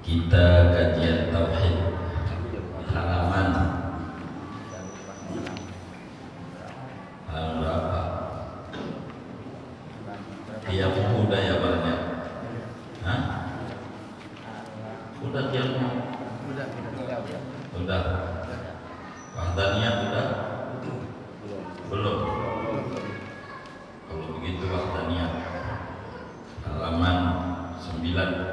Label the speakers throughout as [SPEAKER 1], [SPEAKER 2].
[SPEAKER 1] Kita kajian tauhid halaman berapa? Tiap buku udah ya banyak. Hah? Udah tiapnya? Udah. Wahdaniyah udah? Belum. Kalau begitu wahdaniyah halaman 9.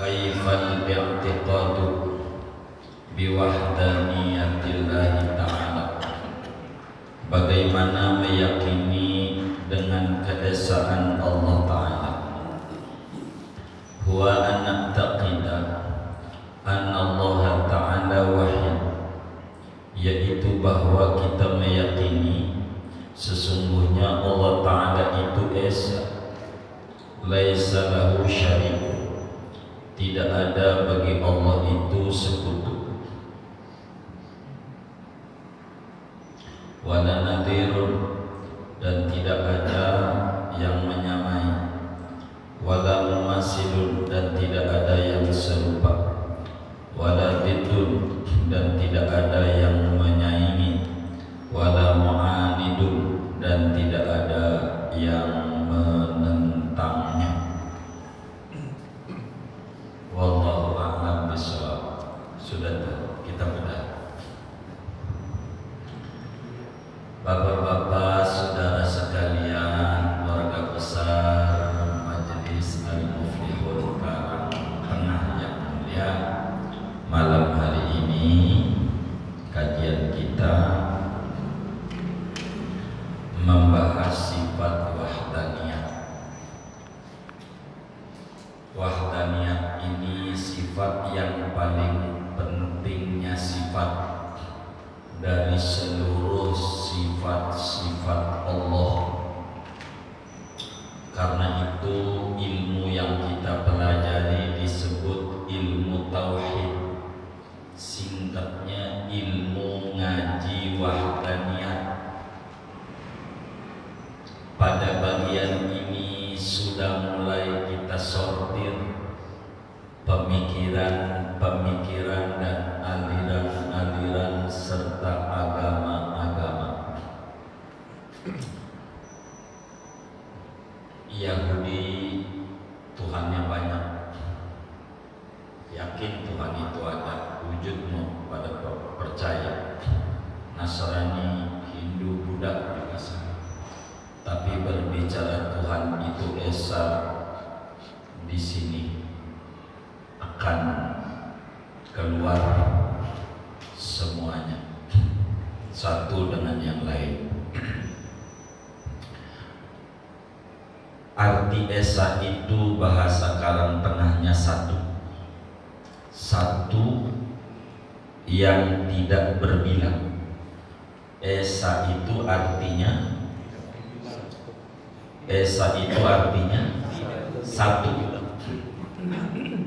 [SPEAKER 1] Kaifal bi'tiqadu biwahdaniyatillah ta'ala. Bagaimana meyakini dengan keesaan Allah Ta'ala. Huwa an na'taqida anna Allah Ta'ala wahid, yaitu bahwa kita meyakini sesungguhnya Allah Ta'ala itu esa, laisa lahu syarikun, tidak ada bagi Allah itu sekutu, wala nadirun, dan tidak ada yang menyamai, wala mumasilun, dan tidak ada yang serupa, wala diddun, dan tidak ada yang menyaingi, wala mu'anidun, dan tidak ada yang menentangnya. Wallahu a'lam bishawab. Sudah kita bedah. Bapak-bapak, saudara sekalian, keluarga besar Majelis Al-Muflihun Karangtengah yang mulia, malam hari ini kajian kita membahas sifat wahdaniyah. Wahdaniyah ini sifat yang paling pentingnya sifat dari seluruh sifat-sifat Allah. Karena itu ilmu yang kita pelajari disebut ilmu tauhid, singkatnya ilmu ngaji wahdaniyah. Pada bagian ini sudah mulai kita sortir pemikiran-pemikiran dan aliran-aliran serta agama-agama. Yahudi Tuhannya banyak, yakin Tuhan itu ada, wujudmu pada percaya. Nasrani, Hindu, Buddha juga sama. Tapi berbicara Tuhan itu esa, di sini akan keluar semuanya satu dengan yang lain. Arti esa itu bahasa Karangtengahnya satu yang tidak berbilang. Esa itu artinya satu.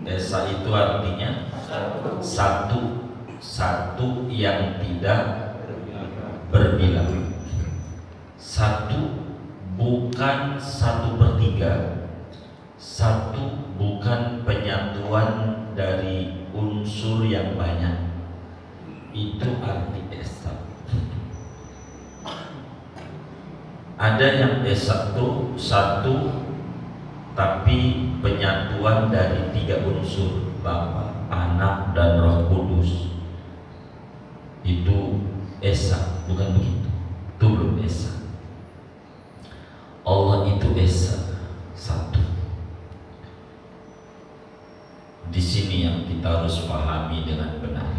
[SPEAKER 1] Esa itu artinya satu yang tidak berbilang. Satu bukan 1/3. Satu bukan penyatuan dari unsur yang banyak. Itu arti esa. Ada yang esa itu satu tapi penyatuan dari 3 unsur, Bapa, Anak, dan Roh Kudus. Itu esa, bukan begitu. Itu belum esa. Allah itu esa, satu. Di sini yang kita harus pahami dengan benar.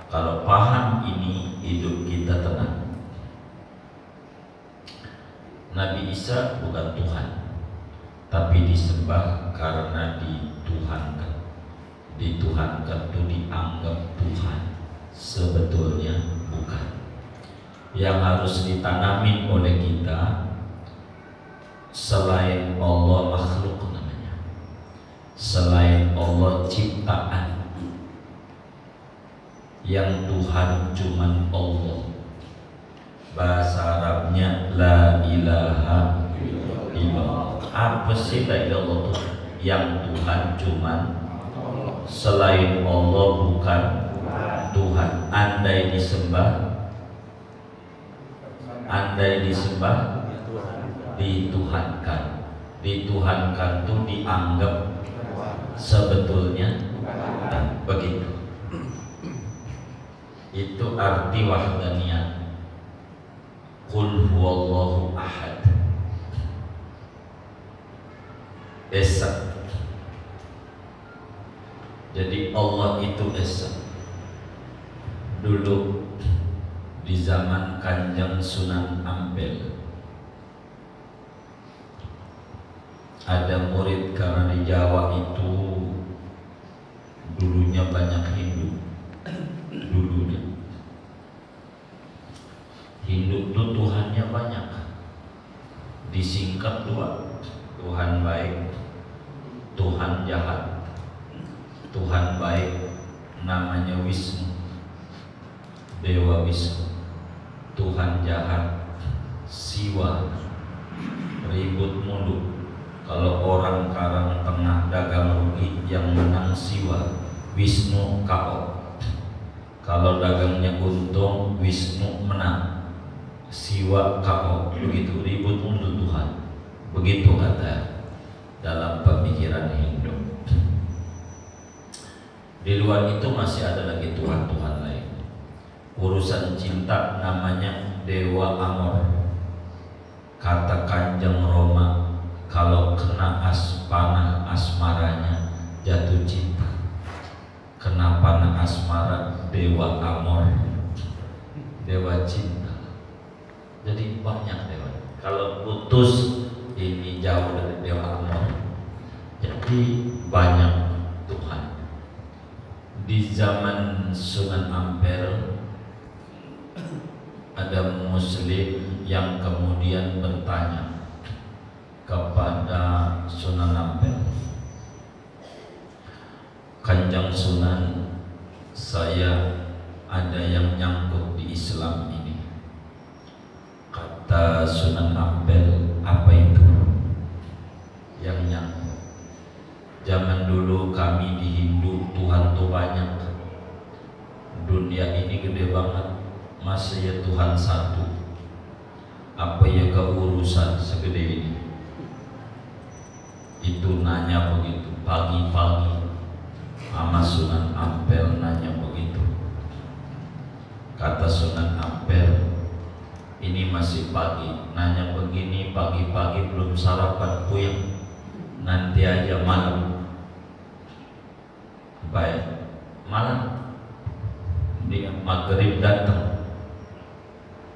[SPEAKER 1] Kalau paham ini, hidup kita tenang. Nabi Isa bukan Tuhan, tapi disembah karena dituhankan. Dituhankan itu dianggap Tuhan, sebetulnya bukan. Yang harus ditanamin oleh kita, selain Allah makhluk namanya, selain Allah ciptaan, yang Tuhan cuman Allah. Bahasa Arabnya la ilaha illallah. Apa sih la ilallah itu? Yang Tuhan cuman selain Allah bukan Tuhan. Andai disembah dituhankan. Dituhankan itu dianggap sebetulnya begitu. Itu arti wahdaniyah. Qul huwallahu ahad. Esa. Jadi Allah itu esa. Dulu di zaman Kanjeng Sunan Ampel ada murid, karena di Jawa itu dulunya banyak Hindu. Dulunya Hindu itu Tuhannya banyak, disingkat dua, Tuhan baik, Tuhan jahat. Tuhan baik namanya Wisnu, Dewa Wisnu. Tuhan jahat Siwa, ribut mulu. Kalau orang Karang Tengah dagang rugi, yang menang Siwa, Wisnu KO. Kalau dagangnya untung, Wisnu menang, Siwa KO. Begitu ribut untuk Tuhan. Begitu kata dalam pemikiran Hindu. Di luar itu masih ada lagi Tuhan-Tuhan lain. Urusan cinta namanya Dewa Amor. Kata Kanjeng Roma, kalau kena panah asmaranya jatuh cinta. Kena panah asmara Dewa Amor, Dewa cinta. Jadi banyak dewa. Kalau putus ini jauh dari Dewa Amor, jadi banyak Tuhan. Di zaman Sunan Ampel ada Muslim yang kemudian bertanya kepada Sunan Ampel, Kanjeng Sunan, saya ada yang nyangkut di Islam ini. Kata Sunan Ampel, apa itu yang nyangkut? Zaman dulu kami di Hindu Tuhan tuh banyak. Dunia ini gede banget, masa ya Tuhan satu? Apa ya keurusan segede ini? Itu nanya begitu pagi-pagi. Ama Sunan Ampel nanya begitu. Kata Sunan Ampel, ini masih pagi, nanya begini pagi-pagi belum sarapan, puyeng. Nanti aja malam. Baik, malam dia maghrib datang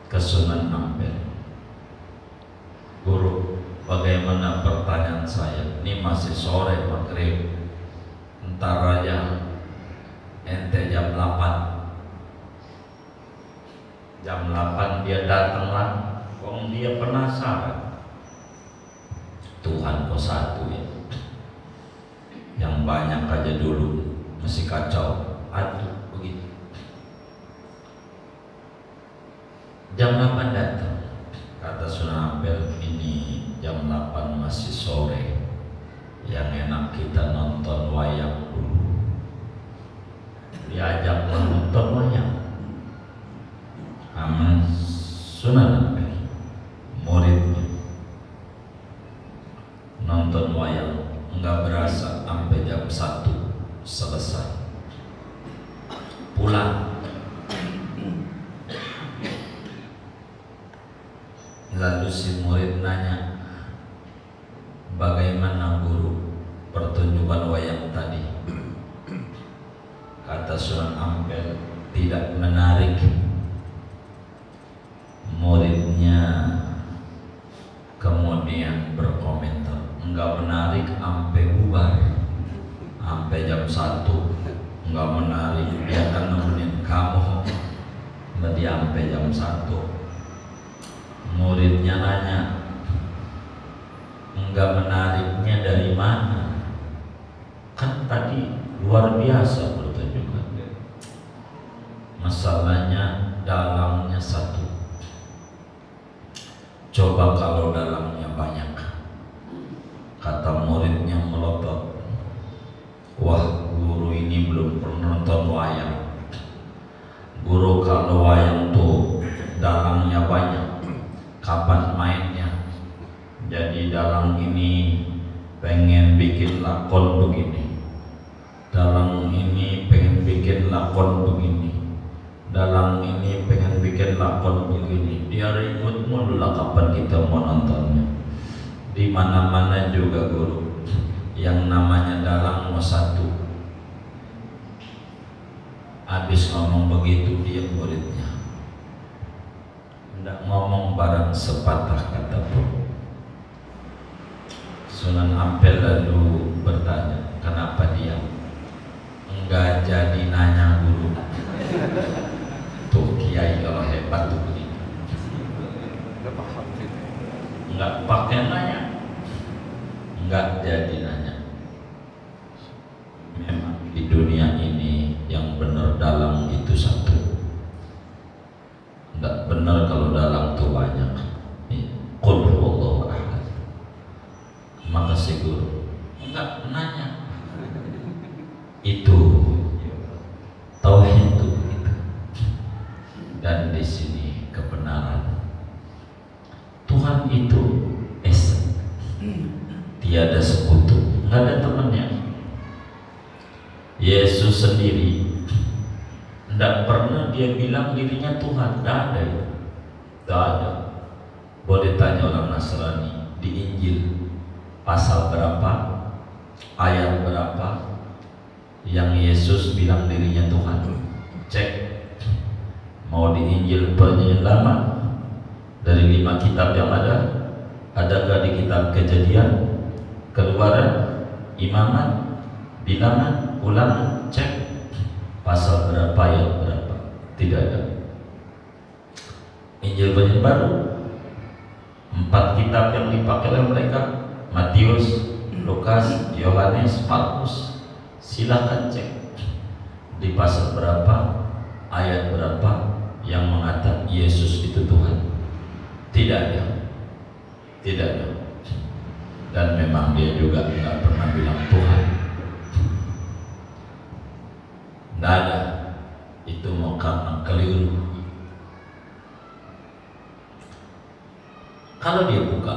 [SPEAKER 1] ke Sunan Ampel. Guru, bagaimana pertanyaan saya? Ini masih sore maghrib. Ntar aja ente jam 8. Jam 8 dia datang lah. Kok dia penasaran. Tuhan kok satu ya? Yang banyak aja dulu masih kacau. Aduh begitu. Jam 8 datang. Kata Sunan Ampel, ini jam 8 masih sore. Yang enak kita nonton wayang dulu. Diajak nonton wayang sama Sunan Ampel, muridnya. Nonton wayang, enggak berasa sampai jam 1 selesai. Pulang. Lalu si murid nanya, bagaimana guru pertunjukan wayang tadi? Kata Sunan Ampel, tidak menarik. Muridnya kemudian berkomentar, enggak menarik sampai bubar, sampai jam 1. Enggak menarik, dia akan nemenin kamu sampai jam 1. Muridnya nanya, enggak menariknya dari mana? Kan tadi luar biasa pertunjukan. Masalahnya dalangnya satu. Coba kalau dalangnya banyak, dalang ini pengen bikin lakon begini, dalang ini pengen bikin lakon begini, dalang ini pengen bikin lakon begini. Dia ribut mulu lah kapan kita mau nontonnya. Di mana-mana juga guru yang namanya dalang mau satu, habis ngomong begitu dia muridnya hendak ngomong barang sepatah kata pun. Sunan Ampel lalu bertanya, kenapa dia enggak jadi nanya guru? Tuh kiai kalau hebat tuh begitu, enggak pakai nanya, enggak jadi nanya. Memang di dunia ini yang benar dalang itu satu, enggak benar kalau dalang tuh banyak. Qul huwallahu ahad. Maka guru enggak nanya. Itu tauhid itu begitu. Dan di sini kebenaran Tuhan itu esa, tiada sekutu, nggak ada temannya. Yesus sendiri tidak pernah dia bilang dirinya Tuhan, tidak ada itu, tidak ada. Boleh tanya orang Nasrani di Injil pasal berapa, ayat berapa yang Yesus bilang dirinya Tuhan. Cek, mau di Injil Penyelamat dari 5 kitab yang adakah di kitab Kejadian, Keluaran, Imamat, Bilangan, Ulangan? Cek pasal berapa, ayat berapa? Tidak ada. Injil Perjanjian Baru 4 kitab yang dipakai oleh mereka, Matius, Lukas, Yohanes, Markus. Silakan cek di pasal berapa, ayat berapa yang mengatakan Yesus itu Tuhan. Tidak ada, tidak ada. Dan memang dia juga tidak pernah bilang Tuhan. Tidak ada. Itu mau karena keliru. Kalau dia buka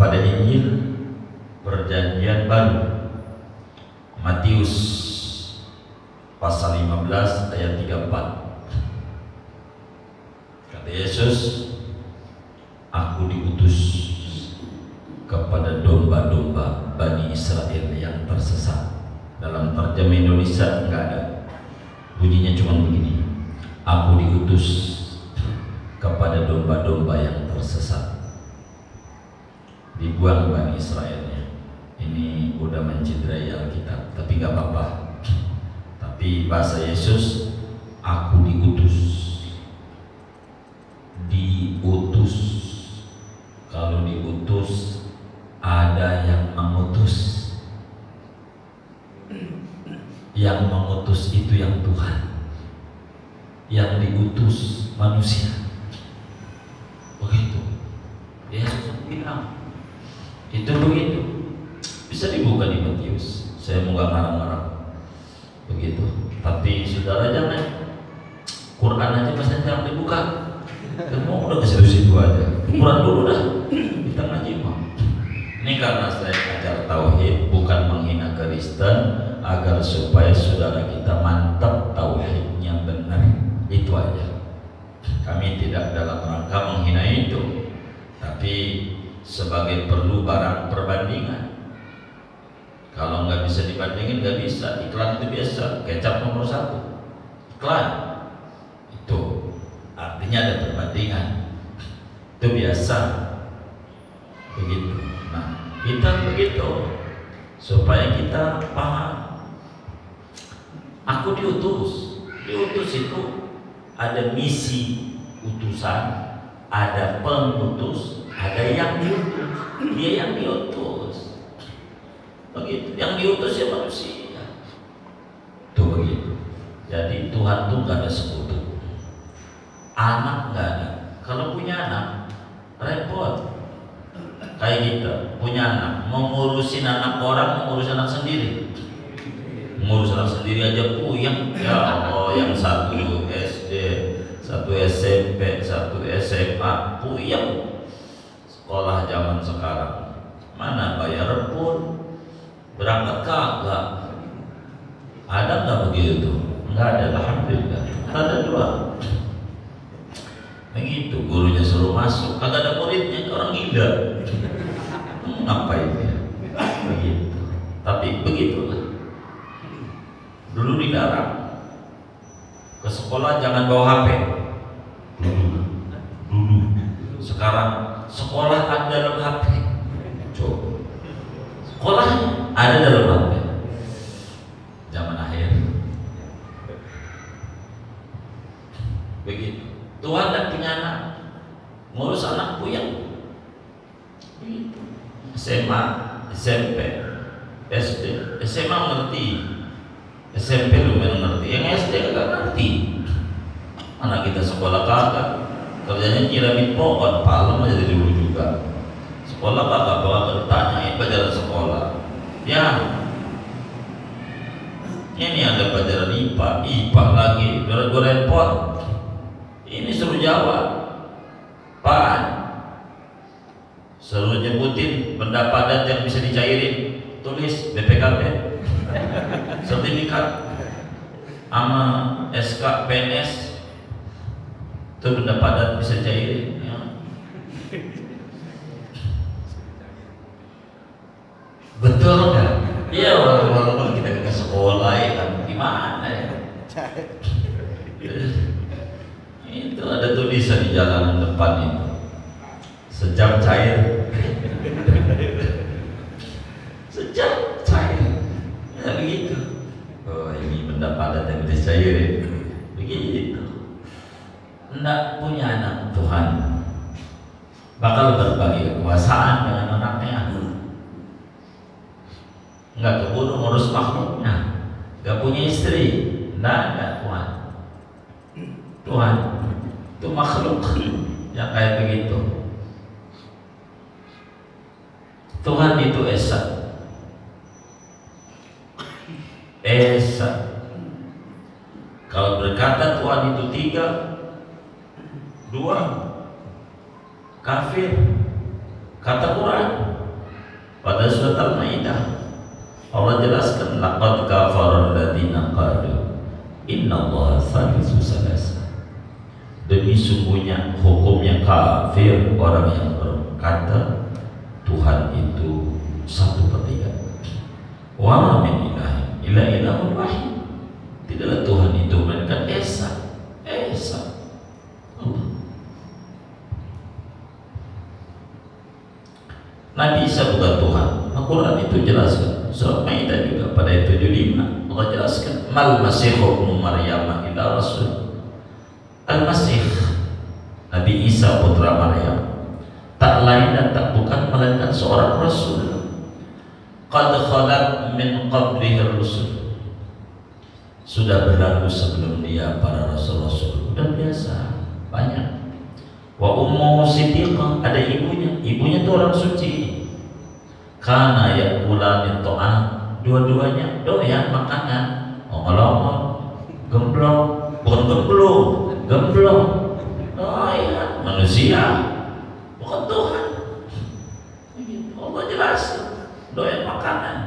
[SPEAKER 1] pada Injil Perjanjian Baru, Matius pasal 15 ayat 34, kata Yesus, aku diutus kepada domba-domba Bani Israel yang tersesat. Dalam terjemah Indonesia enggak ada, bunyinya cuma begini, aku diutus kepada domba-domba yang tersesat. Dibuang Bani Israelnya. Ini udah mencidrai Alkitab, tapi nggak apa-apa. Tapi bahasa Yesus, aku diutus. Diutus. Kalau diutus, ada yang mengutus. Yang mengutus itu yang Tuhan. Yang diutus manusia. Begitu. Yesus bilang. Itu begitu. Bisa dibuka di Matius. Saya mau nggak marah-marah begitu. Tapi saudara jangan, Quran aja masih jangan dibuka. Semua udah ke situ-situ aja. Quran dulu dah. Kita ngaji mah. Ini karena saya ajar tauhid, bukan menghina Kristen, agar supaya saudara kita mantap tauhidnya benar. Itu aja. Kami tidak dalam rangka menghina itu, tapi sebagai perlu barang perbandingan. Kalau nggak bisa dibandingin, nggak bisa. Iklan itu biasa, kecap nomor 1 iklan itu artinya ada perbandingan, itu biasa begitu. Nah, kita begitu supaya kita paham. Aku diutus itu ada misi utusan, ada pengutus, ada yang diutus. Dia yang diutus. Begitu. Yang diutus ya manusia. Tuh begitu. Jadi Tuhan tuh gak ada sekutu. Anak gak ada. Kalau punya anak repot. Kayak gitu, punya anak, mau ngurusin anak orang, mau ngurus anak sendiri. Ngurus anak sendiri aja puyeng. Ya Allah, yang 1 SD, 1 SMP, 1 S SMA puyeng. Sekolah zaman sekarang mana bayar pun, berangkat kagak. Ada nggak begitu? Nggak ada, alhamdulillah. Ada dua. Begitu gurunya suruh masuk, kagak ada muridnya, orang gila. Ngapain ya? Begitu. Tapi begitulah. Dulu dilarang ke sekolah jangan bawa HP. Dulu. Sekarang sekolah ada dalam HP. Coba. Sekolah ada dalam HP. Zaman akhir. Begitu. Tuhan dan punya anak, ngurus anak puyeng. Begitu. SMA, SMP, SD, SMA ngerti, SMP lumayan ngerti, yang SD agak ngerti. Anak kita sekolah kagak, kerjanya nyiramin pohon, palem aja dari dulu juga. Sekolah kagak bawa ditanyain pelajaran sekolah. Ya, ini ada pelajaran IPA, IPA lagi, gue repot. Ini suruh jawab, Pak, suruh nyebutin benda padat yang bisa dicairin, tulis BPKB, sertifikat, sama SK PNS, itu benda padat bisa cairin. Ya. Betul nggak? Iya, walaupun kita ke sekolah ya kan, gimana ya? Itu ada tulisan di jalanan depan itu, sejam cair. Sejam cair. Ya begitu. Oh, ini benda padat yang bisa cairin. Begitu. Hendak punya anak Tuhan, bakal berbagi kekuasaan dengan anaknya. Enggak keburu ngurus makhluknya. Enggak punya istri. Enggak ada Tuhan. Tuhan itu makhluk yang kayak begitu. Tuhan itu Esa. Esa. Kalau berkata Tuhan itu 3, 2 kafir. Kata Quran pada surat Al-Maidah, Allah jelaskan, laqad kafara alladziina qalu innallaha tsalitsu tsalasa. Demi sungguhnya hukumnya kafir orang yang berkata Tuhan itu 1/3. Wa ma min ilahin illa ilahun wahid. Tidaklah Tuhan itu melainkan Esa. Esa. Nabi Isa bukan Tuhan. Al-Quran itu jelaskan. Surat Maidah juga pada ayat 75 Allah jelaskan, mal masihu ibnu Maryam illa rasul. Al-Masih Nabi Isa putra Maryam tak lain dan tak bukan melainkan seorang rasul. Qad khalat min qablihi rusul. Sudah berlalu sebelum dia para rasul-rasul. Udah biasa, banyak. Wa ummu siddiqah, ada ibunya. Ibunya itu orang suci. Kana yakulani ta'am, dua-duanya doyan makanan. Ongol-ongol, gemblong, bukan gemblong. Oh iya, manusia, bukan Tuhan. Allah jelas, doyan makanan.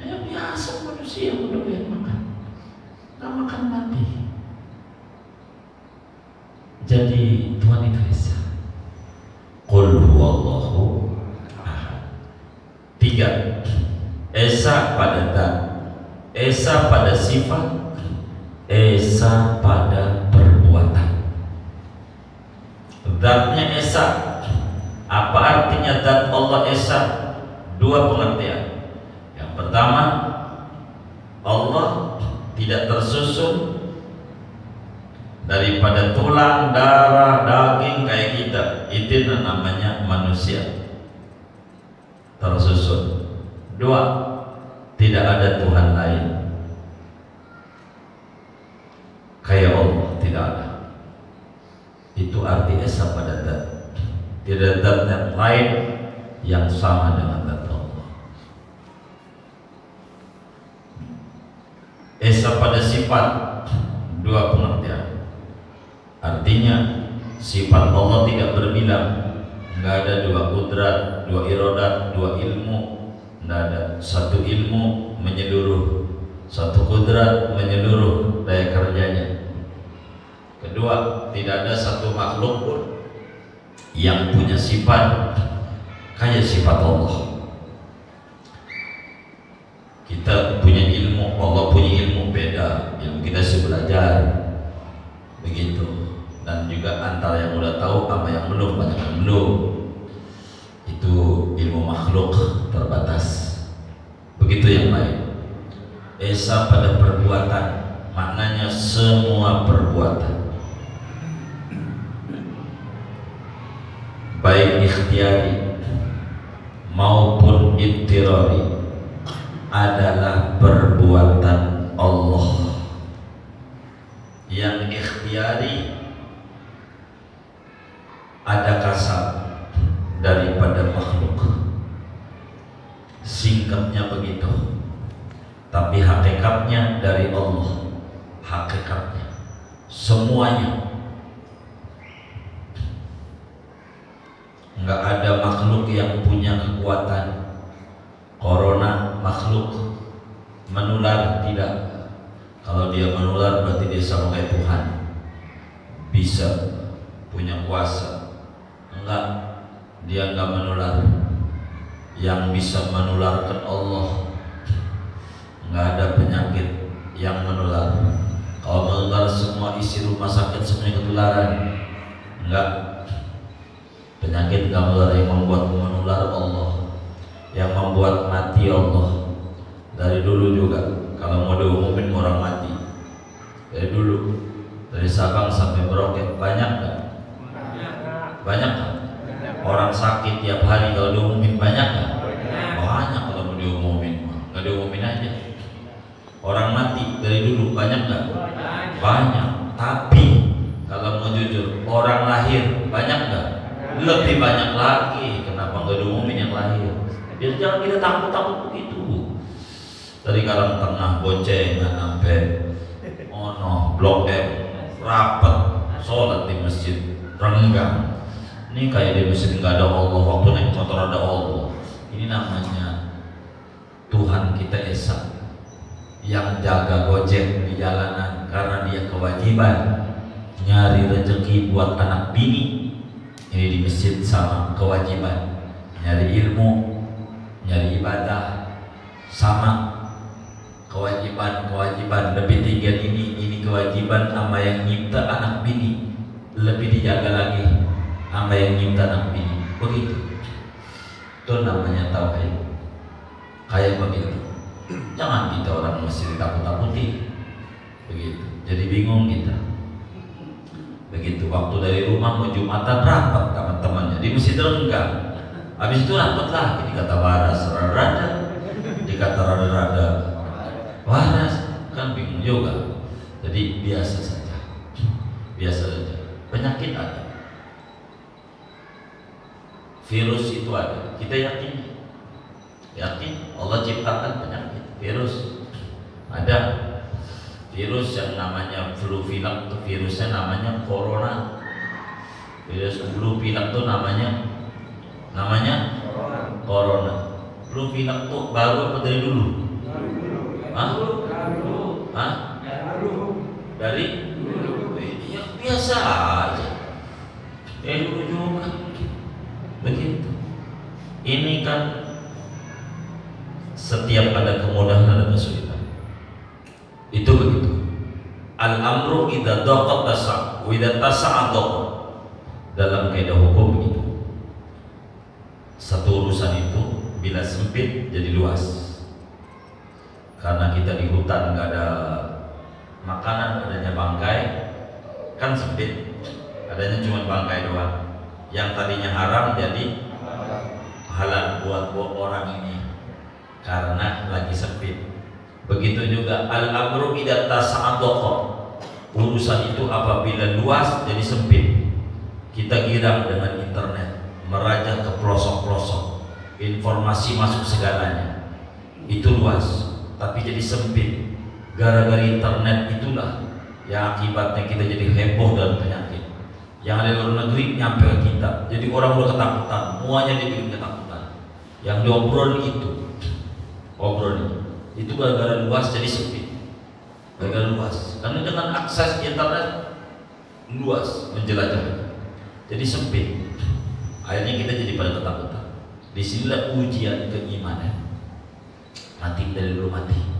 [SPEAKER 1] Ya biasa manusia doyan makan. Nggak makan mati. Jadi Tuhan itu Esa. Qul huwallahu ahad. 3. Esa pada zat, Esa pada sifat, Esa pada perbuatan. Zatnya Esa. Apa artinya zat Allah Esa? 2 pengertian. Yang pertama, Allah tidak tersusun daripada tulang, darah, daging kayak kita. Itu namanya manusia tersusun. 2, tidak ada Tuhan lain kayak Allah, tidak ada. Itu arti Esa pada zat. Tidak ada zat yang lain yang sama dengan zat Allah. Esa pada sifat, 2 pengertian. Artinya sifat Allah tidak berbilang, nggak ada dua kudrat, dua irodat, dua ilmu, nggak ada. Satu ilmu menyeluruh, satu kudrat menyeluruh daya kerjanya. Kedua, tidak ada satu makhluk pun yang punya sifat kayak sifat Allah. Kita punya ilmu, Allah punya ilmu beda, yang kita sih belajar begitu. Dan juga antara yang udah tahu sama yang belum, banyak yang belum. Itu ilmu makhluk terbatas. Begitu yang lain. Esa pada perbuatan, maknanya semua perbuatan, baik ikhtiari maupun ittirari, adalah perbuatan Allah. Yang ikhtiari ada kasar daripada makhluk, singkatnya begitu. Tapi hakikatnya dari Allah, hakikatnya semuanya. Enggak ada makhluk yang punya kekuatan. Corona makhluk, menular tidak. Kalau dia menular berarti dia sama kayak Tuhan, bisa punya kuasa. Enggak, dia enggak menular. Yang bisa menularkan Allah. Enggak ada penyakit yang menular. Kalau menular semua isi rumah sakit semuanya ketularan. Enggak. Penyakit enggak menular, yang membuat menular Allah. Yang membuat mati Allah. Dari dulu juga kalau mau diumumin orang mati, dari dulu, dari Sabang sampai Merauke, banyak gak? Banyak gak? Orang sakit tiap hari kalau diumumin banyak gak? Banyak kalau mau diumumin, gak diumumin aja. Orang mati dari dulu banyak gak? Banyak. Tapi kalau mau jujur, orang lahir banyak gak? Lebih banyak lagi. Kenapa gak diumumin yang lahir? Biar jangan kita takut-takut begitu. Dari Karang Tengah boncengan sampai Blok M rapat sholat di masjid renggang. Ini kayak di masjid nggak ada Allah, waktu naik motor ada Allah. Ini namanya Tuhan kita Esa yang jaga Gojek di jalanan karena dia kewajiban nyari rezeki buat anak bini. Ini di masjid sama kewajiban nyari ilmu, nyari ibadah, sama kewajiban lebih tinggi. Ini kewajiban sama yang nyipta anak bini, lebih dijaga lagi sama yang nyipta anak bini. Begitu. Itu namanya tauhid. Kayak begitu. Jangan kita orang mesti ditakut-takuti. Begitu. Jadi bingung kita. Begitu. Waktu dari rumah mau Jumatan rapat sama temannya di masjid renggang. Habis itu rapat lagi, dikata waras rada, dikata rada waras, kan bingung juga. Jadi biasa saja, biasa saja. Penyakit ada, virus itu ada. Kita yakin Allah ciptakan penyakit, virus ada. Virus yang namanya flu pilek itu virusnya namanya corona. Virus flu pilek itu namanya corona. Flu pilek itu baru apa dari dulu? Dari dulu. Ya biasa aja. Dari dulu juga. Begitu. Ini kan setiap ada kemudahan ada kesulitan. Itu begitu. Al-amru idza daqat tasa' wa idza tasa'a daqat. Dalam kaidah hukum begitu. Satu urusan itu bila sempit jadi luas. Karena kita di hutan nggak ada makanan, adanya bangkai, kan sempit. Adanya cuma bangkai doang. Yang tadinya haram jadi halal buat orang ini karena lagi sempit. Begitu juga al-amru idza tasa'a daqat. Urusan itu apabila luas jadi sempit. Kita girang dengan internet, merajah ke pelosok-pelosok, informasi masuk segalanya. Itu luas, tapi jadi sempit. Gara-gara internet itulah yang akibatnya kita jadi heboh dan penyakit. yang ada di luar negeri nyampe ke kita. Jadi orang udah ketakutan, semuanya dibikin ketakutan. Yang diobrol itu, itu gara-gara luas jadi sepi, gara-gara luas. Karena dengan akses internet luas menjelajah, jadi sempit. Akhirnya kita jadi pada ketakutan. Disinilah ujian keimanan. Mati dari dulu mati.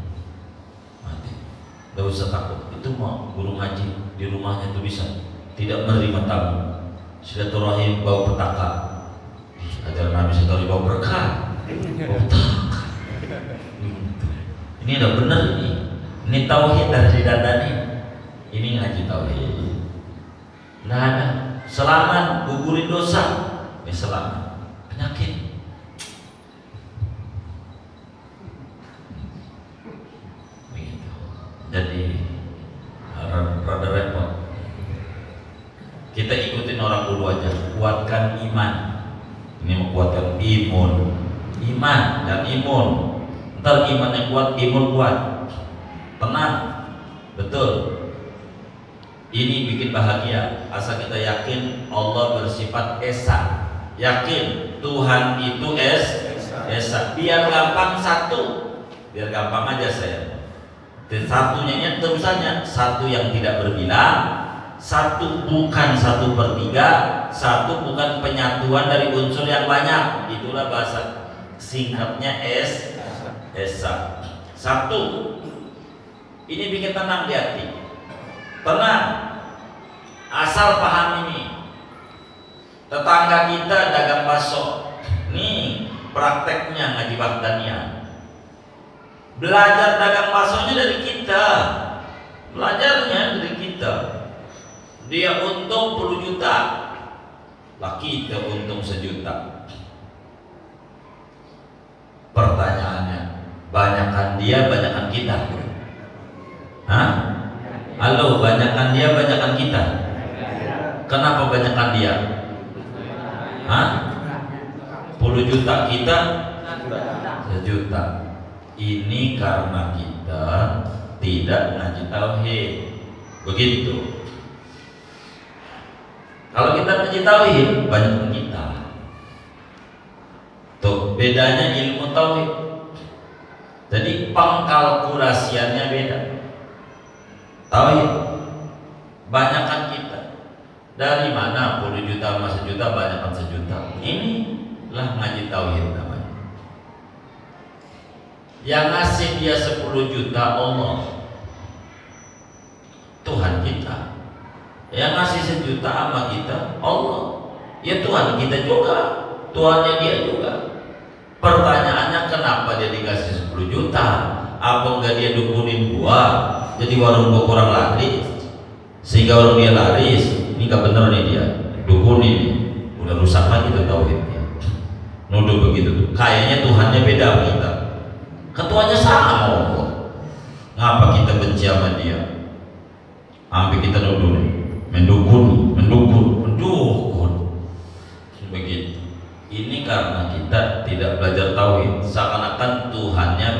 [SPEAKER 1] Gak usah takut. Itu mau guru ngaji di rumahnya tuh bisa tidak menerima tamu. Silaturahim bawa petaka. Ajaran Nabi sekali bawa berkah. Bawa petaka. Ini udah benar ini. Ini tauhid dari dadani. Ini ngaji tauhid. Nah ada selamat gugurin dosa. Selamat penyakit. Jadi rada repot. Kita ikutin orang dulu aja, kuatkan iman. Ini menguatkan iman dan imun. Ntar imannya kuat, imun kuat. Tenang, betul. Ini bikin bahagia. Asal kita yakin Allah bersifat esa. Yakin Tuhan itu esa. Biar gampang satu, biar gampang aja saya. Dan satunya terusannya satu yang tidak berbilang, satu bukan 1/3, satu bukan penyatuan dari unsur yang banyak. Itulah bahasa singkatnya esa. Satu. Ini bikin tenang di hati. Tenang. Asal paham ini. Tetangga kita dagang bakso. Nih prakteknya ngaji Baghdania. Belajar dagang baksonya dari kita. Belajarnya dari kita. Dia untung 10 juta. Lah kita untung 1 juta. Pertanyaannya, banyakan dia, banyakan kita? Hah? Halo, banyakan dia, banyakan kita? Kenapa banyakan dia? Hah? 10 juta kita 1 juta. Ini karena kita tidak ngaji tauhid. Begitu. Kalau kita ngaji tauhid, banyak kita. Tuh bedanya ilmu tauhid. Jadi pengkalkulasiannya beda. Tauhid banyakan kita. Dari mana 10 juta sama 1 juta, banyakan 1 juta. Inilah ngaji tauhid namanya. Yang ngasih dia 10 juta Allah, Tuhan kita. Yang ngasih 1 juta sama kita Allah, ya Tuhan kita juga, Tuhannya dia juga. Pertanyaannya, kenapa dia dikasih 10 juta? Apa enggak dia dukunin gua jadi warung gua kurang laris sehingga warung dia laris? Ini gak bener nih dia dukunin, udah rusak lagi tuh tauhidnya. Nuduh begitu tuh, kayaknya Tuhannya beda sama kita. Ketuanya sama Allah. Ngapa kita benci sama dia? Sampai kita nuduh nih, mendukun. Begitu. Ini karena kita tidak belajar tauhid. Seakan-akan Tuhannya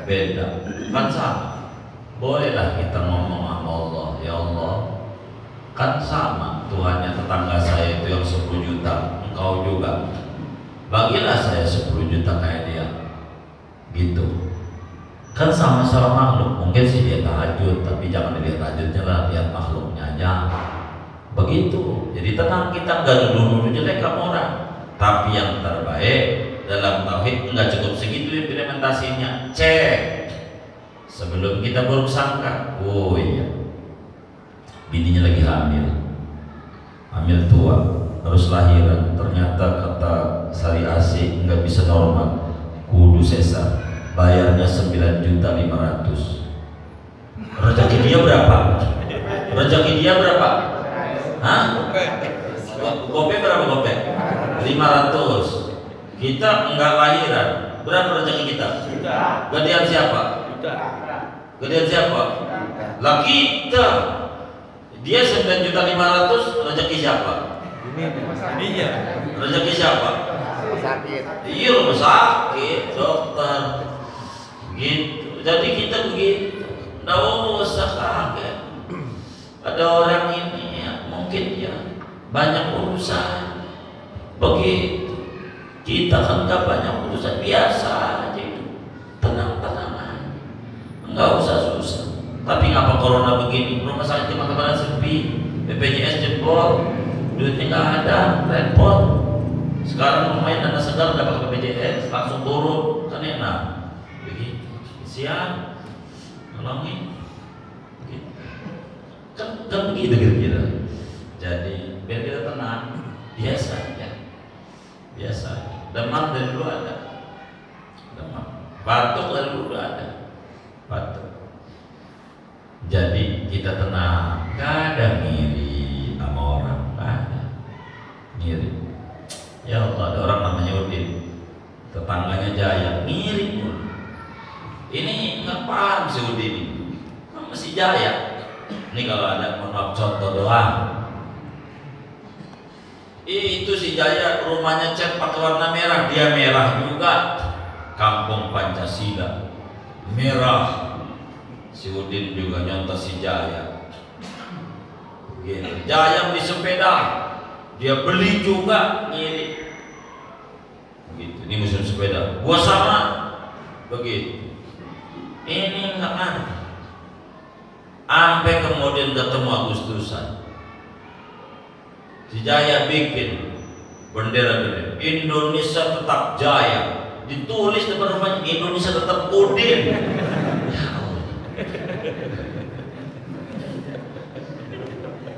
[SPEAKER 1] beda. Kan sama. Bolehlah kita ngomong sama Allah, ya Allah, kan sama Tuhannya tetangga saya itu yang 10 juta, engkau juga. Bagilah saya 10 juta kayak dia. Gitu. Kan sama-sama makhluk. Mungkin sih dia tahajud, tapi jangan dilihat tahajudnya lah, lihat makhluknya aja. Begitu. Jadi tenang, kita nggak nuduh jelek sama orang. Tapi yang terbaik dalam tauhid nggak cukup segitu implementasinya. Cek sebelum kita bersangka. Oh iya, bininya lagi hamil tua, harus lahiran. Ternyata kata Sari Asih nggak bisa normal, kudu sesar. Bayarnya 9.500.000. Rezeki dia berapa? Hah? Gope berapa gope? 500. Kita enggak lahiran. Berapa rezeki kita? Gedean siapa? Lah kita. Dia 9.500.000, rezeki siapa? Rezeki siapa?
[SPEAKER 2] Sakit.
[SPEAKER 1] Iya, rumah sakit, dokter. Gitu. Jadi kita begitu. Nggak usah kaget. Ada orang ini ya, mungkin mungkin ya banyak urusan. Begitu. Kita kan gak banyak urusan, biasa aja itu. Tenang-tenang, nggak usah susah. Tapi ngapa corona begini? Rumah sakit kemana-mana sepi, BPJS jebol, duitnya nggak ada, repot. Sekarang lumayan dana segar dapat BPJS, langsung turun, kan enak. Begitu, siap, nolongin. Begitu. Kan begitu kira-kira. Jadi biar kita tenang, biasa aja, biasa. Demam dari dulu ada, demam, batuk dari dulu ada, batuk. Jadi kita tenang, gak ada ngiri sama orang, gak ada ngiri. Ya Allah, ada orang namanya Udin, tetangganya Jaya, ngiri pun. Ini nggak paham si Udin ini, masih Jaya. Ini kalau ada mohon maaf contoh doang. Itu si Jaya rumahnya cat pakai warna merah, dia merah juga. Kampung Pancasila, merah. Si Udin juga nyontoh si Jaya. Gitu. Jaya beli sepeda, dia beli juga ngiri. Begitu. Ini musim sepeda, gua sama. Begitu. Ini enggak ada. Sampai kemudian ketemu Agustusan. Si Jaya bikin bendera gede, Indonesia tetap Jaya. Ditulis depan rumahnya, Indonesia tetap Udin.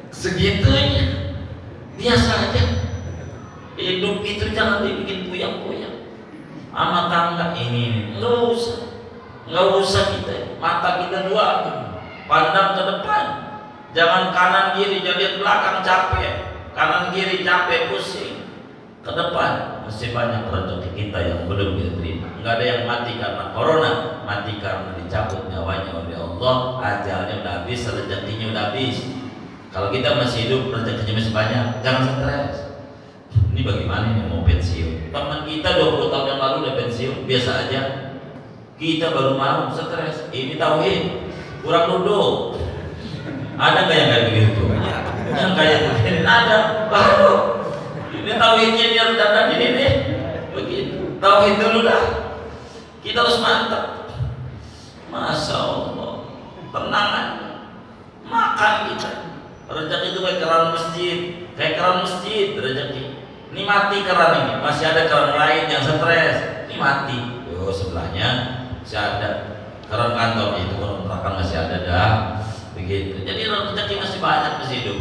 [SPEAKER 1] Segitunya, biasa aja. Hidup itu jangan dibikin puyang-puyang. Sama tangga ini, nggak usah kita. Mata kita dua, pandang ke depan. Jangan kanan kiri, jadi belakang capek. Kanan kiri capek, pusing. Ke depan masih banyak rezeki kita yang belum diterima. Nggak ada yang mati karena corona, mati karena dicabut nyawanya oleh Allah. Ajalnya udah habis, rezekinya udah habis. Kalau kita masih hidup, rezekinya masih banyak, jangan stres. Ini bagaimana nih mau pensiun? Teman kita 20 tahun yang lalu udah pensiun, biasa aja. Kita baru mau stres. Ini tauhid, kurang duduk. Ada nggak yang kayak begitu? Yang kayak begini ada, baru. Ini tauhidnya dia harus ini nih. Begitu. Tauhid dulu dah. Kita harus mantap. Masya Allah. Tenang aja. Makan kita. Rezeki itu kayak keran masjid. Kayak keran masjid rezeki. Ini mati keran ini. Masih ada keran lain yang stres. Ini mati. Yo sebelahnya masih ada. Keran kantor itu kontrakan masih ada dah. Begitu. Jadi rezeki masih banyak, masih hidup.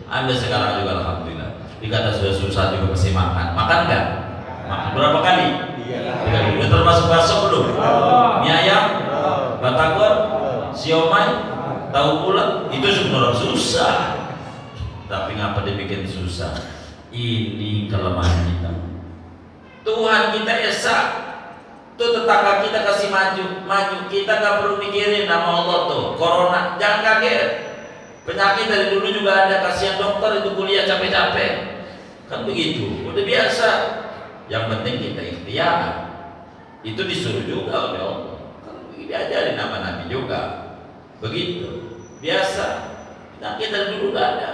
[SPEAKER 1] Anda sekarang juga alhamdulillah. Dikata sudah susah juga masih makan. Makan nggak? Makan berapa kali? Iya. Udah termasuk bakso belum? Mie ayam, batagor, siomay, tahu bulat. Itu sebenarnya susah. Tapi ngapa dibikin susah? Ini kelemahan kita. Tuhan kita esa. Tuh tetangga kita kasih maju. Kita nggak perlu mikirin nama Allah tuh. Corona, jangan kaget. Penyakit dari dulu juga ada, kasihan dokter itu kuliah capek-capek. Kan begitu, udah biasa. Yang penting kita ikhtiar. Itu disuruh juga oleh Allah. Kan diajarin nama Nabi juga. Begitu, biasa. Penyakit dari dulu udah ada.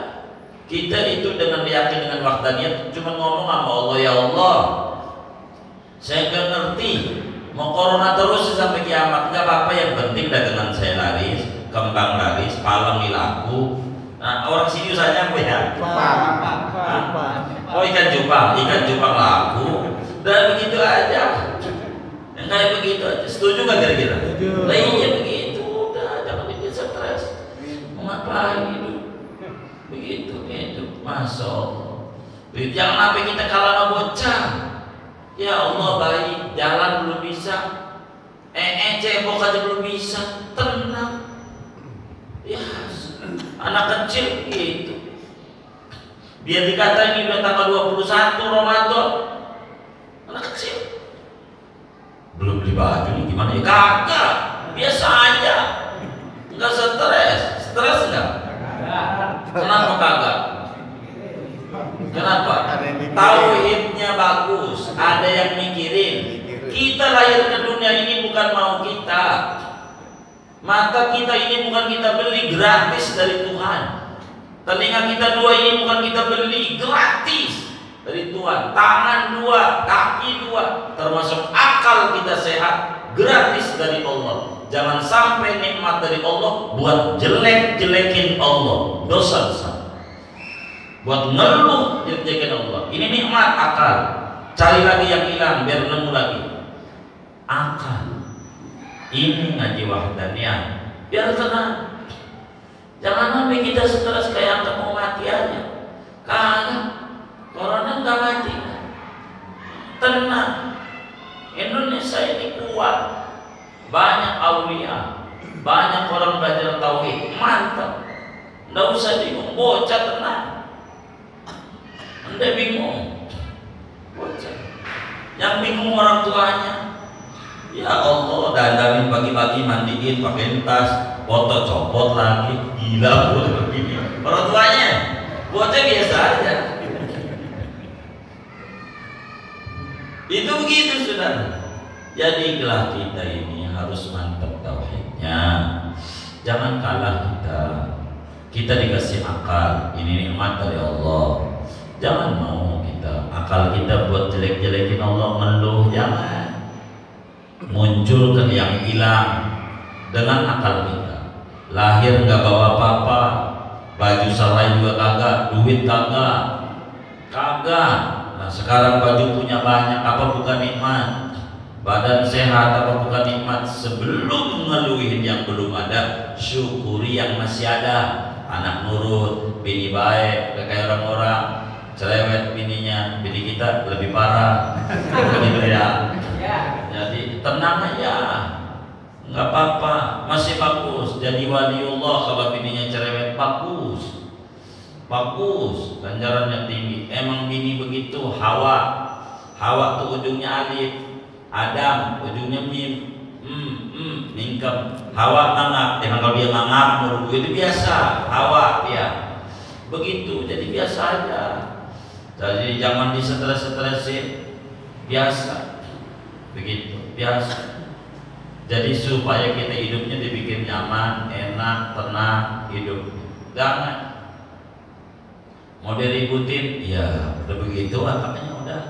[SPEAKER 1] Kita itu dengan yakin dengan wahdaniyah cuma ngomong sama Allah, ya Allah, saya gak ngerti mau corona terus sampai kiamat, gak apa-apa, yang penting dagangan saya laris, kembang laris, palem laku. Nah, orang sini usahanya apa ya? Oh, ikan cupang laku. Dan begitu aja. Yang kayak begitu aja. Setuju nggak kira-kira? Lah iya begitu. Udah, jangan bikin stres. Mau ngapain hidup? Begitu. Masya Allah. Jangan sampai kita kalah sama bocah. Ya Allah, baik, jalan belum bisa. Cebok aja belum bisa. Tenang. Ya, anak kecil gitu. Biar dikata ini udah tanggal 21 Ramadan. Anak kecil belum beli baju nih, gimana ya? Kagak, biasa aja. Enggak stres enggak? Kenapa kagak? Kenapa? Tauhidnya bagus, ada yang mikirin. Kita lahir ke dunia ini bukan mau kita. Mata kita ini bukan kita beli, gratis dari Tuhan. Telinga kita dua ini bukan kita beli, gratis dari Tuhan. Tangan dua, kaki dua, termasuk akal kita sehat, gratis dari Allah. Jangan sampai nikmat dari Allah buat jelek-jelekin Allah, dosa besar. Buat ngeluh jelek-jelekin Allah. Ini nikmat akal. Cari lagi yang hilang biar nemu lagi. Akal. Ini ngaji wahdaniyah. Biar tenang. Jangan sampai kita stres kayak angkat mau mati aja. Kagak. Corona nggak mati. Tenang. Indonesia ini kuat. Banyak aulia, banyak orang belajar tauhid, mantap. Nggak usah bingung, bocah tenang. Anda bingung, bocah. Yang bingung orang tuanya. Ya Allah, dandanin pagi-pagi, mandiin, pakai tas, foto copot lagi, gila bocah begini. Orang tuanya, bocah biasa aja. Itu begitu saudara. Jadilah kita ini harus mantap tauhidnya. Jangan kalah kita. Kita dikasih akal, ini nikmat dari Allah. Jangan mau kita akal kita buat jelek-jelekin Allah, ngeluh. Jangan. Munculkan yang hilang dengan akal kita. Lahir nggak bawa apa-apa, baju sarai juga kagak, duit kagak. Nah sekarang baju punya banyak, apa bukan nikmat? Badan sehat apa bukan nikmat? Sebelum ngeluhin yang belum ada, syukuri yang masih ada. Anak nurut, bini baik, kayak orang-orang, cerewet bininya, bini kita lebih parah. Gitu ya. Jadi tenang aja, nggak apa-apa, masih bagus. Jadi waliullah kalau bininya cerewet, bagus, bagus, ganjarannya tinggi. Emang bini begitu. Hawa tuh ujungnya alif, Adam ujungnya mim, mingkem. Hawa ngangap, kalau dia ngangap itu biasa. Hawa dia begitu, jadi biasa aja. Jadi jangan distres-stresin, biasa begitu, biasa. Jadi supaya kita hidupnya dibikin nyaman, enak, tenang hidup. Jangan mau diributin, ya udah begitu, makanya udah.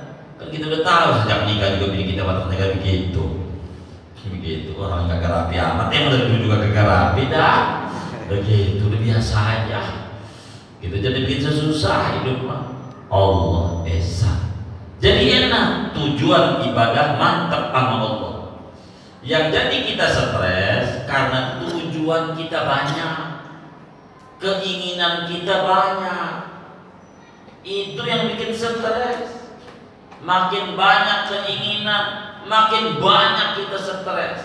[SPEAKER 1] Kan kita udah tahu sejak nikah juga bini kita wataknya begitu. Begitu, orang kagak rapi amat, emang dari dulu juga kagak rapi dah. Begitu, udah biasa aja. Gitu, jadi bikin susah hidup mah. Allah Esa. Jadi enak, tujuan ibadah mantap sama Allah. Yang jadi kita stres karena tujuan kita banyak, keinginan kita banyak. Itu yang bikin stres. Makin banyak keinginan, makin banyak kita stres.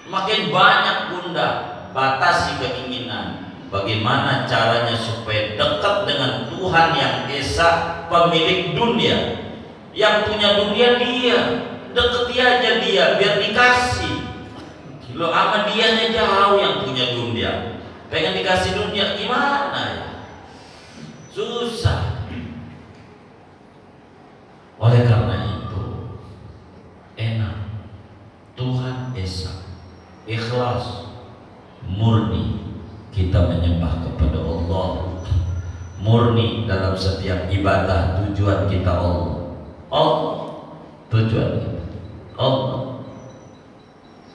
[SPEAKER 1] Makin banyak bunda. Batasi keinginan. Bagaimana caranya supaya dekat dengan Tuhan yang Esa, pemilik dunia. Yang punya dunia dia, deketi aja dia biar dikasih. Lo sama dia jauh yang punya dunia. Pengen dikasih dunia gimana ya? Susah. Oleh karena itu enak, Tuhan Esa, ikhlas, murni kita menyembah kepada Allah, murni dalam setiap ibadah. Tujuan kita Allah, tujuan kita Allah,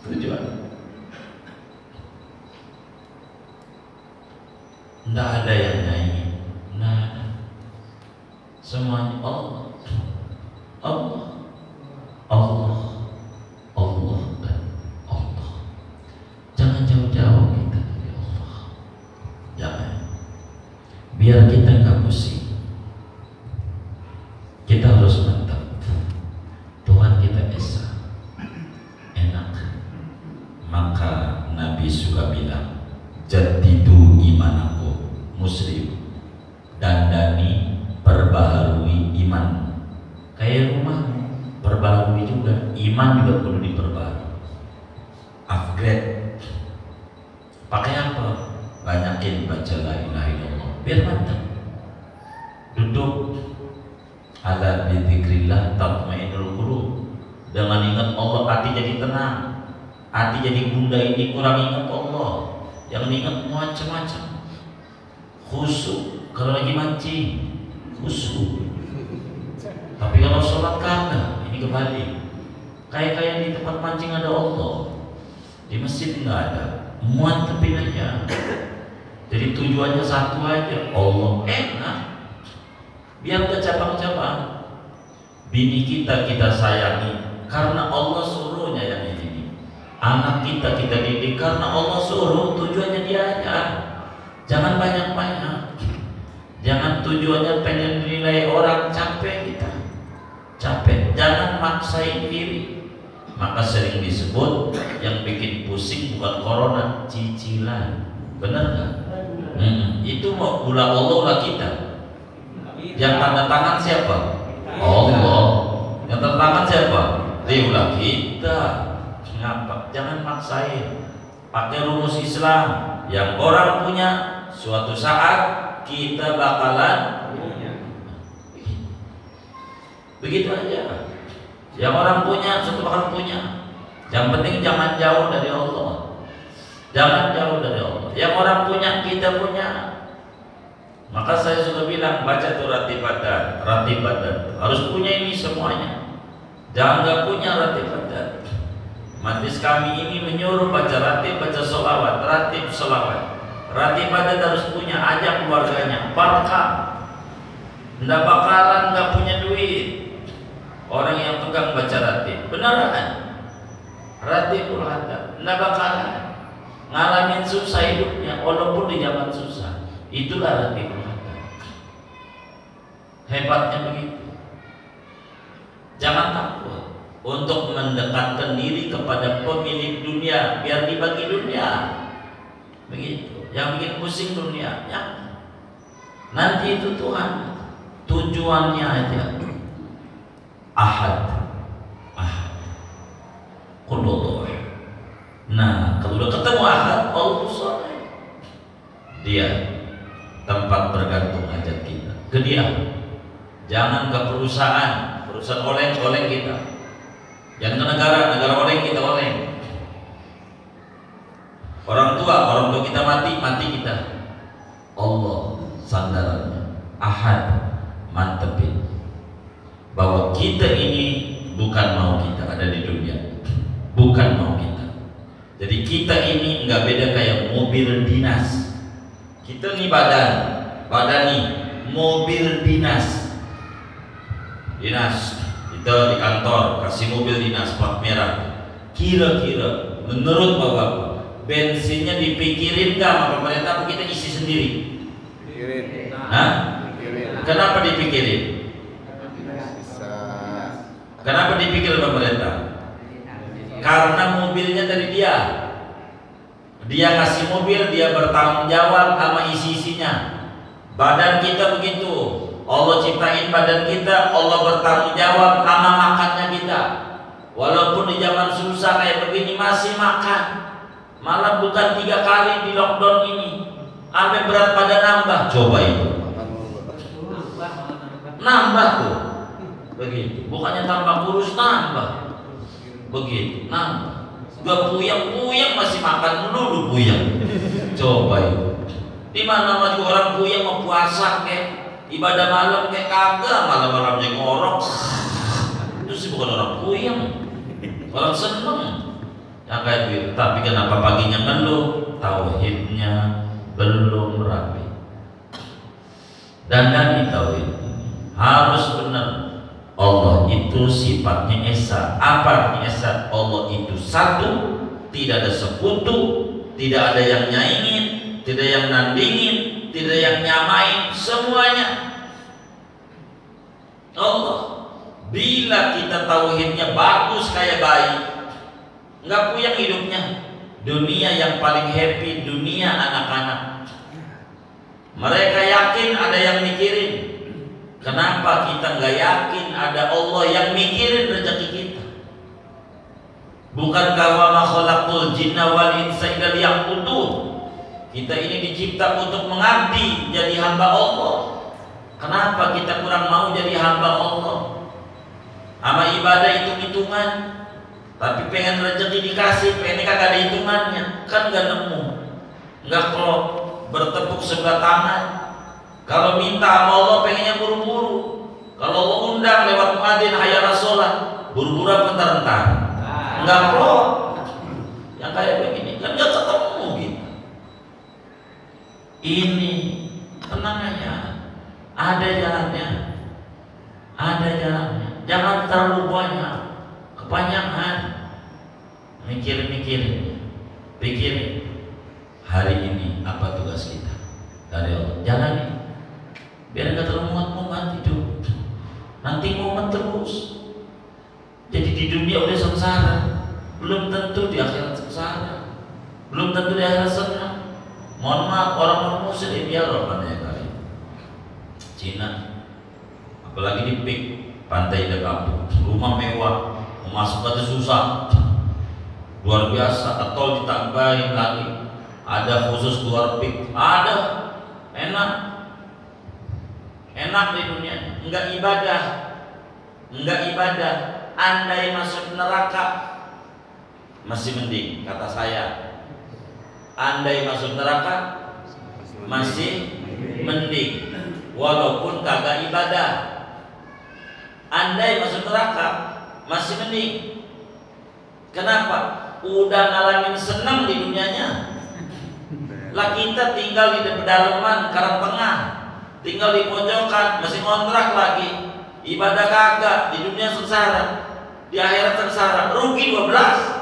[SPEAKER 1] tujuan. Tidak ada yang nyanyi, tidak ada. Semuanya Allah. Allah, Allah, Allah dan Allah. Jangan jauh-jauh kita dari Allah. Jangan. Biar kita nggak pusing. Kita harus mantap. Tuhan kita Esa, enak. Maka Nabi suka bilang, jadidu imanaku, muslim, dandani, perbaharui iman. Kayak rumah, perbarui juga, iman juga perlu diperbarui, upgrade. Pakai apa? Banyakin baca la ilaha illallah, biar mantap. Duduk ala bidzikrillah tatmainnul qulub. Dengan ingat Allah hati jadi tenang. Hati jadi bunda ini kurang ingat Allah, yang ingat macam-macam. khusyuk. Kalau lagi mancing khusyuk. Tapi kalau sholat kagak. Ini kembali. Kayak di tempat mancing ada Allah, di masjid nggak ada. Mantepin aja. Jadi tujuannya satu aja, Allah. Enak. Biar gak cabang-cabang. Bini kita sayangi karena Allah suruhnya yang ini. Anak kita didik karena Allah suruh. Tujuannya dia aja. Jangan banyak-banyak. Jangan tujuannya pengen dinilai orang, capek kita. Capek. Jangan maksain diri. Maka sering disebut yang bikin pusing bukan corona, cicilan. Benar nggak? Itu mau ulah Allah ulah kita. Yang tanda tangan siapa? Allah. Yang tanda tangan siapa? Ulah kita. Ngapa? Jangan maksain. Pakai rumus Islam. Yang orang punya, suatu saat kita bakalan begitu aja. Yang orang punya, suatu bakalan punya. Yang penting jangan jauh dari Allah. Jangan jauh dari Allah. Yang orang punya, kita punya. Maka saya sudah bilang, baca tuh ratibatan. Harus punya ini semuanya. Jangan nggak punya ratibatan. Majlis kami ini menyuruh baca ratib, baca sholawat, ratib sholawat. Ratibatan harus punya, ajak keluarganya. Barkah. Nggak bakalan nggak punya duit orang yang tukang baca ratib. Beneran. Ratibul hadap. Nggak bakalan ngalamin susah hidupnya, walaupun di zaman susah. Itulah ratibul hadap. Hebatnya begitu. Jangan takut untuk mendekatkan diri kepada pemilik dunia, biar dibagi dunia. Begitu. Yang bikin pusing dunia, ya. Nanti itu Tuhan. Tujuannya aja. Ahad. Qulullah. Nah, kalau udah ketemu Ahad, Allah soleh. Dia tempat bergantung hajat kita. Ke dia. Jangan ke perusahaan oleng kita. Jangan ke negara oleng kita oleng. Orang tua kita mati kita. Allah sandarannya. Ahad, mantepin bahwa kita ini bukan mau kita ada di dunia, bukan mau kita. Jadi kita ini nggak beda kayak mobil dinas. Kita nih badan nih mobil dinas. Kita di kantor kasih mobil dinas plat merah. Kira-kira menurut bapak bensinnya dipikirin nggak sama pemerintah? Kita isi sendiri. Kenapa dipikirin? Kenapa dipikir pemerintah? Karena mobilnya dari dia. Dia ngasih mobil, dia bertanggung jawab sama isi-isinya. Badan kita begitu. Allah ciptain badan kita, Allah bertanggung jawab sama makannya kita. Walaupun di zaman susah kayak begini masih makan. Malah bukan 3 kali di lockdown ini. Sampai berat badan nambah. Coba itu. Nambah tuh. Begitu. Bukannya tambah kurus, nambah. Begitu. Nambah. Gak puyeng masih makan dulu puyeng. Coba itu. Di mana mah orang puyeng mau puasa kek, ibadah malam kek kagak, malam-malamnya ngorok. Itu sih bukan orang puyeng. Orang seneng. Ya kayak gitu. Tapi kenapa paginya ngeluh? Tauhidnya belum rapi. Dan tauhid harus benar. Allah itu sifatnya esa. Apa artinya esa? Allah itu satu, tidak ada sekutu, tidak ada yang nyaingin, tidak yang nandingin, tidak yang nyamain, semuanya Allah. Bila kita tauhidnya bagus kayak bayi, nggak puyeng hidupnya. Dunia yang paling happy, dunia anak-anak. Mereka yakin ada yang mikirin. Kenapa kita nggak yakin ada Allah yang mikirin rezeki kita? Bukankah wa ma khalaqul jinna wal insa illa liya'budun? Kita ini dicipta untuk mengabdi, jadi hamba Allah. Kenapa kita kurang mau jadi hamba Allah? Sama ibadah hitung-hitungan, tapi pengen rezeki dikasih, pengen kagak ada hitungannya, kan nggak nemu, nggak klop, bertepuk sebelah tangan. Kalau minta sama Allah pengennya buru-buru. Kalau Allah undang lewat muadzin hayya 'alas shalah, buru-buru apa entar-entar? Enggak plot. Yang kayak begini kan enggak ketemu gitu. Ini tenang aja. Ada jalannya. Ada jalannya. Jangan terlalu banyak. Kebanyakan mikir-mikirin. Pikirin hari ini apa tugas kita dari Allah. Jalani. Biar enggak terlalu muat-muat hidup. Nanti muat terus. Jadi di dunia udah sengsara, belum tentu di akhirat sengsara, belum tentu di akhirat senang. Mohon maaf orang muslim ya Rabbana ya Karim. Cina, apalagi di pik pantai dekat rumah mewah, mau masuk aja susah, luar biasa. Atau ditambahin lagi, ada khusus keluar pik, ada enak di dunia, enggak ibadah. Andai masuk neraka masih mending, kata saya. Andai masuk neraka masih mending, walaupun kagak ibadah. Andai masuk neraka masih mending. Kenapa? Udah ngalamin senang di dunianya. Lah kita tinggal di pedalaman Karang Tengah, tinggal di pojokan, masih kontrak lagi. Ibadah kagak, di dunia sengsara, di akhirat sengsara, rugi 12.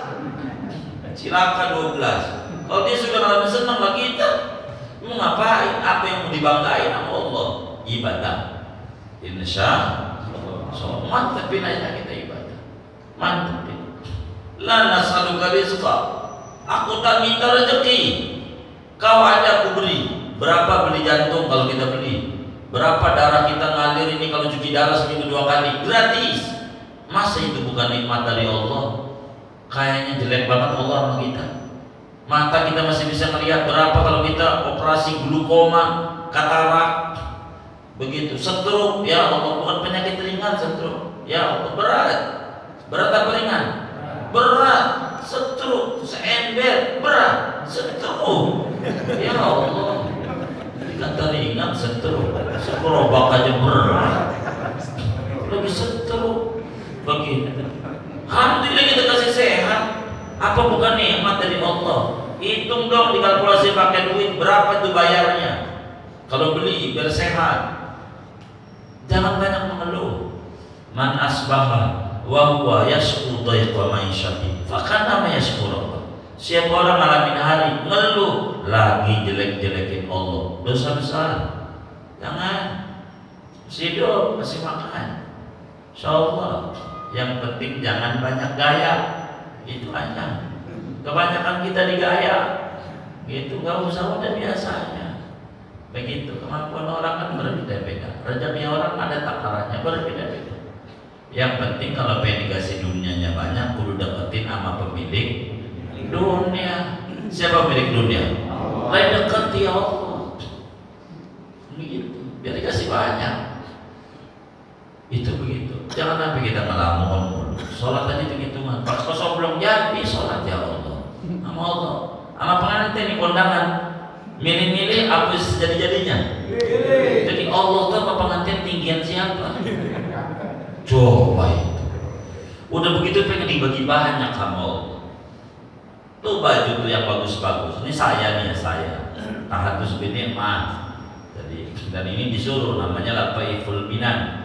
[SPEAKER 1] Cilaka 12. Kalau dia sudah ngalamin senang lah kita, mau ngapain? Apa yang mau dibanggain sama Allah? Ibadah. Insya Allah mantepin aja kita ibadah. Mantepin. La nas'aluka rizqa. Aku tak minta rezeki. Kau ada aku beri. Berapa beli jantung kalau kita beli? Berapa darah kita ngalir ini kalau cuci darah seminggu 2 kali? Gratis. Masa itu bukan nikmat dari Allah? Kayaknya jelek banget Allah sama kita. Mata kita masih bisa melihat. Berapa kalau kita operasi glukoma, katarak, begitu, stroke, ya Allah, bukan penyakit ringan stroke, ya Allah, berat apa ringan? Berat, stroke, seember, berat, stroke, ya Allah, dikata ringan stroke, sekerobak aja berat, lebih stroke, begitu. Alhamdulillah kita kasih sehat. Apa bukan nikmat dari Allah? Hitung dong, dikalkulasi pakai duit, berapa itu bayarnya? Kalau beli biar sehat. Jangan banyak mengeluh. Man asbaha wa huwa yashku dhaiqa ma'isyati fakana ma yashkur Allah. Siapa orang ngalamin hari ngeluh lagi jelek-jelekin Allah, dosa besar. Jangan. Masih hidup, masih makan. Insyaallah. Yang penting jangan banyak gaya. Itu aja. Kebanyakan kita digaya, gitu, nggak usah, udah biasanya. Begitu. Kemampuan orang kan berbeda-beda. Rezeki orang ada takarannya berbeda-beda. Yang penting kalau pengen dikasih dunianya banyak, kudu deketin sama pemilik dunia. Siapa pemilik dunia? Allah. Deketi Allah. Begitu. Biar dikasih banyak. Itu begitu. Jangan sampai kita ngelamun mulu. Sholat aja hitung-hitungan. Pas kosong belum jadi sholat, ya Allah. Sama Allah. Sama pengantin nih kondangan. Milih-milih apa jadi-jadinya. Jadi Allah tuh sama pengantin tinggian siapa? Coba itu. Udah begitu pengen dibagi banyak sama Allah. Tuh baju tuh yang bagus-bagus. Ini saya nih, saya. Tahatus bin Ni'mah. Jadi dan ini disuruh namanya Lafaiful Minan.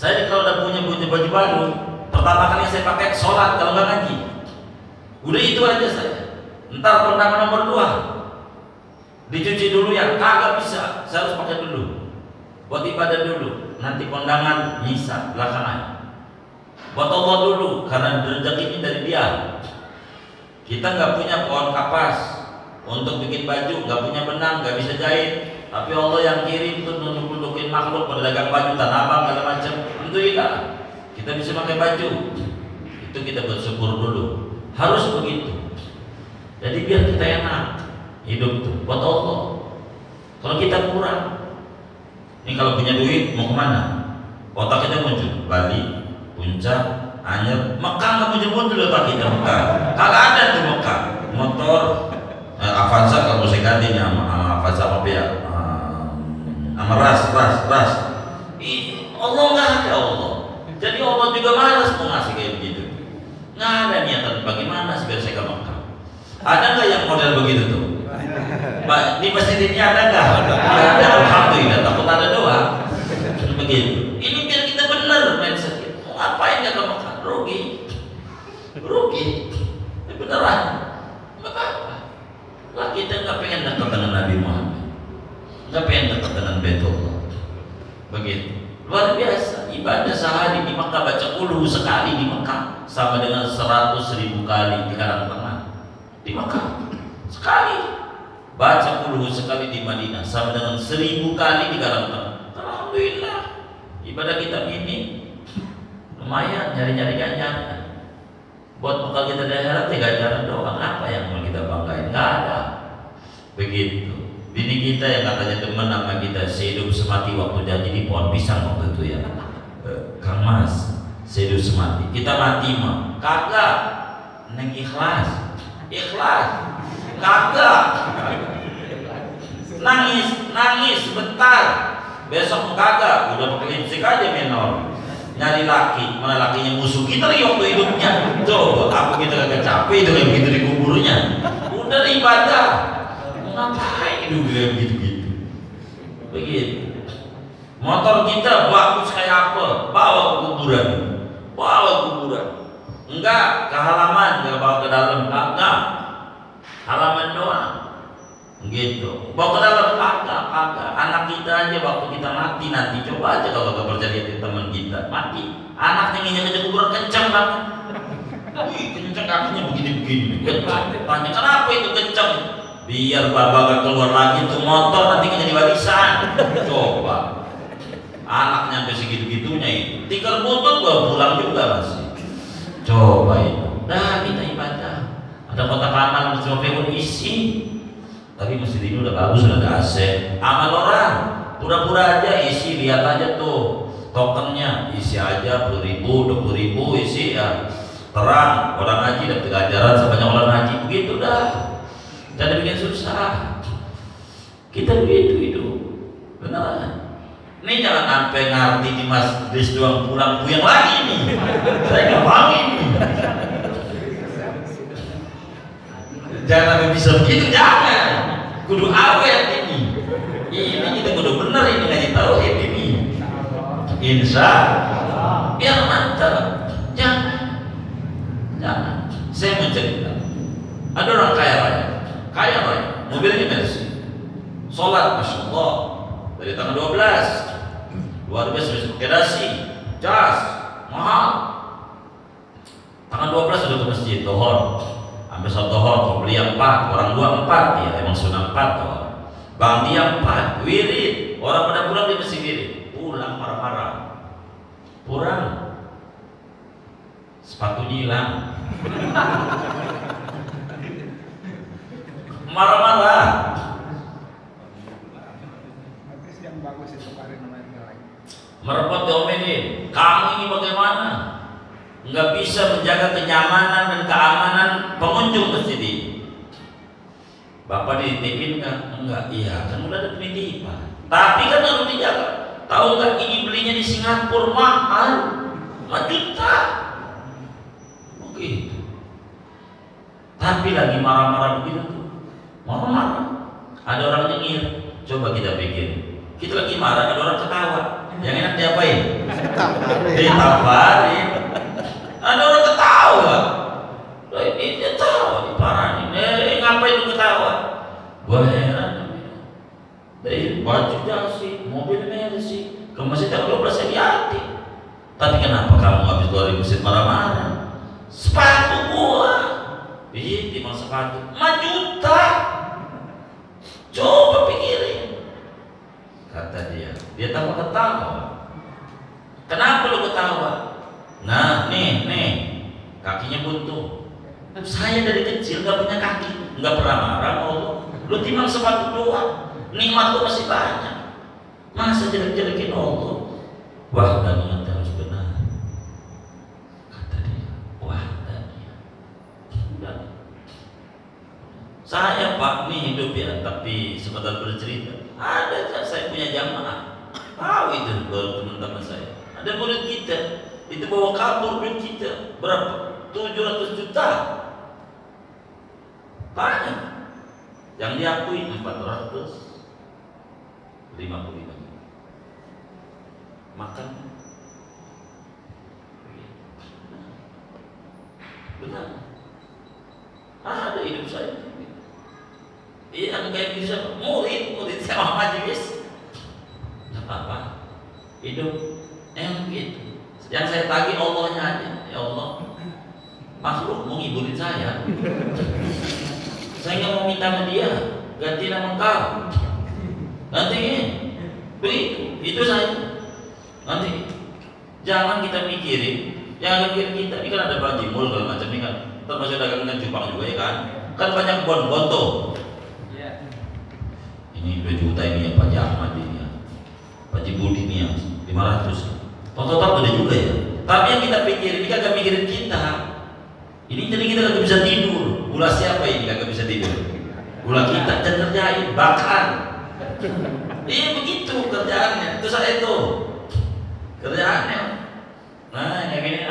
[SPEAKER 1] Saya kalau udah punya baju baru, pertama kali saya pakai sholat kalau nggak ngaji. Udah itu aja saya. Ntar kondangan nomor 2 dicuci dulu ya, kagak bisa. Saya harus pakai dulu. Buat ibadah dulu. Nanti kondangan bisa belakangan. Buat Allah dulu, karena rezeki ini dari Dia. Kita nggak punya pohon kapas untuk bikin baju, nggak punya benang, nggak bisa jahit. Tapi Allah yang kirim tuh nunjuk-nunjukin makhluk pada dagang baju, tanah abang, segala macam. Alhamdulillah kita bisa pakai baju. Itu kita bersyukur dulu. Harus begitu. Jadi biar kita enak hidup tuh buat Allah. Kalau kita kurang, ini kalau punya duit mau kemana? Otak kita muncul Bali, Puncak, Anyer, Mekah nggak muncul otak kita Mekah. Kagak ada tuh Mekah. Motor Avanza kalau saya ganti sama Avanza apa ya? sama ras. Allah nggak ada Allah. Jadi Allah juga malas mau ngasih kayak begitu. Nggak ada niatan bagaimana sih biar saya ke Mekah. Ada nggak yang model begitu tuh? Di masjid ini ada nggak? Ada. Alhamdulillah. Takut ada doa. Begitu. Ini biar kita benar mindset kita. Mau ngapain nggak ke Mekah? Rugi. Ini beneran. Nggak apa-apa. Lah kita nggak pengen dekat dengan Nabi Muhammad. Nggak pengen dekat dengan Baitullah. Begitu. Luar biasa. Ibadah sehari di Mekah, baca ulu sekali di Mekah sama dengan 100.000 kali di Karangtengah. Di Mekah sekali. Baca ulu sekali di Madinah sama dengan 1000 kali di Karangtengah. Alhamdulillah. Ibadah kita ini lumayan, nyari-nyari ganjaran. Buat bekal kita di akhirat ya ganjaran doang. Apa yang mau kita banggain? Nggak ada. Begitu. Bini kita yang katanya teman sama kita sehidup semati waktu janji di pohon pisang waktu itu ya, Kang Mas, sehidup semati. Kita mati mah kagak, neng ikhlas, kagak. Nangis sebentar, besok kagak, udah pakai lipstik aja menor. Nyari laki, mana lakinya musuh kita lagi waktu hidupnya. Coba apa kita kagak capek itu kayak begitu di kuburnya. Udah ibadah. Ngapain hidup kayak begitu. Motor kita bagus kayak apa, bawa ke kuburan. Enggak ke halaman, enggak bawa ke dalam, enggak halaman doang gitu. Bawa ke dalam kagak. Anak kita aja waktu kita mati nanti, coba aja kalau gak percaya di teman kita mati, anaknya nginjak kuburan kencang banget. Wih, kencang kakinya begini. Tanya kenapa itu kencang? Biar bapak gak keluar lagi tuh motor nanti jadi warisan. Coba anaknya sampai segitu-gitunya itu tikar butut gua pulang juga masih. Coba itu. Dah kita ibadah. Ada kotak amal semua pun isi. Tapi masjid ini udah bagus, udah ada AC. Amal orang pura-pura aja isi, lihat aja tuh tokennya isi aja 10.000, 20.000 isi ya. Terang orang haji dapat ganjaran sebanyak orang haji begitu dah. Jangan bikin susah. Kita begitu hidup. Beneran. Ini jangan sampai ngerti di masjid doang pulang puyeng lagi nih. Saya nggak mau ini. Jangan sampai bisa begitu, jangan. Kudu awet ini. Ini kita kudu bener ini ngaji tauhid ini. Insya Allah. Biar mantap. Jangan. Saya mau cerita. Ada orang kaya raya. Mobilnya Mercy, sholat Masya Allah dari tanggal 12 luar biasa, pakai dasi, jas, mahal. Tanggal 12 sudah ke masjid Tohor, ambil satu Tohor, mau beli yang 4, orang 2 4, ya emang sunnah 4 Tohor. Bang dia 4, wirid, orang pada pulang dia mesti wirid, pulang marah-marah, pulang, sepatunya hilang. Marah-marah. Merepot diomelin. Kamu ini bagaimana? Nggak bisa menjaga kenyamanan dan keamanan pengunjung masjid ini. Bapak dititipin nggak? Enggak. Iya, kan udah ada penitipan. Tapi kan harus dijaga. Tahu nggak ini belinya di Singapura mahal, 5 juta. Begitu. Tapi lagi marah-marah begitu tuh. Marah-marah. Ada orang nyengir. Coba kita pikir. Kita lagi marah, ada orang ketawa. Yang enak diapain? Ditamparin. Ada orang ketawa. Dia tawa, diparahin. Ngapain lu ketawa? Gua heran. Dari baju jasi, mobil Mercy, ke masjid tanggal 12 saya liatin. Tapi kenapa kamu habis keluar dari masjid marah-marah? Sepatu gua. Iya, timang sepatu 5 juta. Coba pikirin. Kata dia ketawa. Kenapa lu ketawa? Nah, nih, kakinya buntung. Saya dari kecil gak punya kaki, gak pernah marah sama Allah. Lu timang sepatu doang, nikmat lu masih banyak. Masa jelek-jelekin Allah? Wah, dan ingat harus benar. Kata dia, wah, dan dia. Saya Pak nih hidup ya, tapi sebentar bercerita. Ada saya punya jamaah Tahu itu teman-teman saya. Ada murid kita itu bawa kabur duit kita berapa? 700 juta. Banyak. Yang diakui 455. Makan. Benar. Ada hidup saya. Iya, kayak bisa murid sama majelis. Nggak apa-apa. Hidup gitu. Yang saya tagih Allahnya aja. Ya Allah, makhluk mau ngiburin saya. Saya nggak mau minta sama dia, ganti nama engkau. Gantiin. Begitu. Itu saya. Nanti jangan kita mikirin, jangan mikirin kita. Ini kan ada bajimul kalau macam ini kan. Termasuk dagangan Jepang juga ya kan. Kan banyak bon-bon tuh. Ini 2 juta ini ya Pak Ahmad ini ya. Pak Jibudi ini ya 500. Total ada juga ya. Tapi yang kita pikirin ini kagak mikirin kita. Ini jadi kita kagak bisa tidur. Gula siapa ini kagak bisa tidur? Gula kita dan kerjain bakar. Iya begitu kerjaannya. Itu saya itu kerjaannya. Nah kayak gini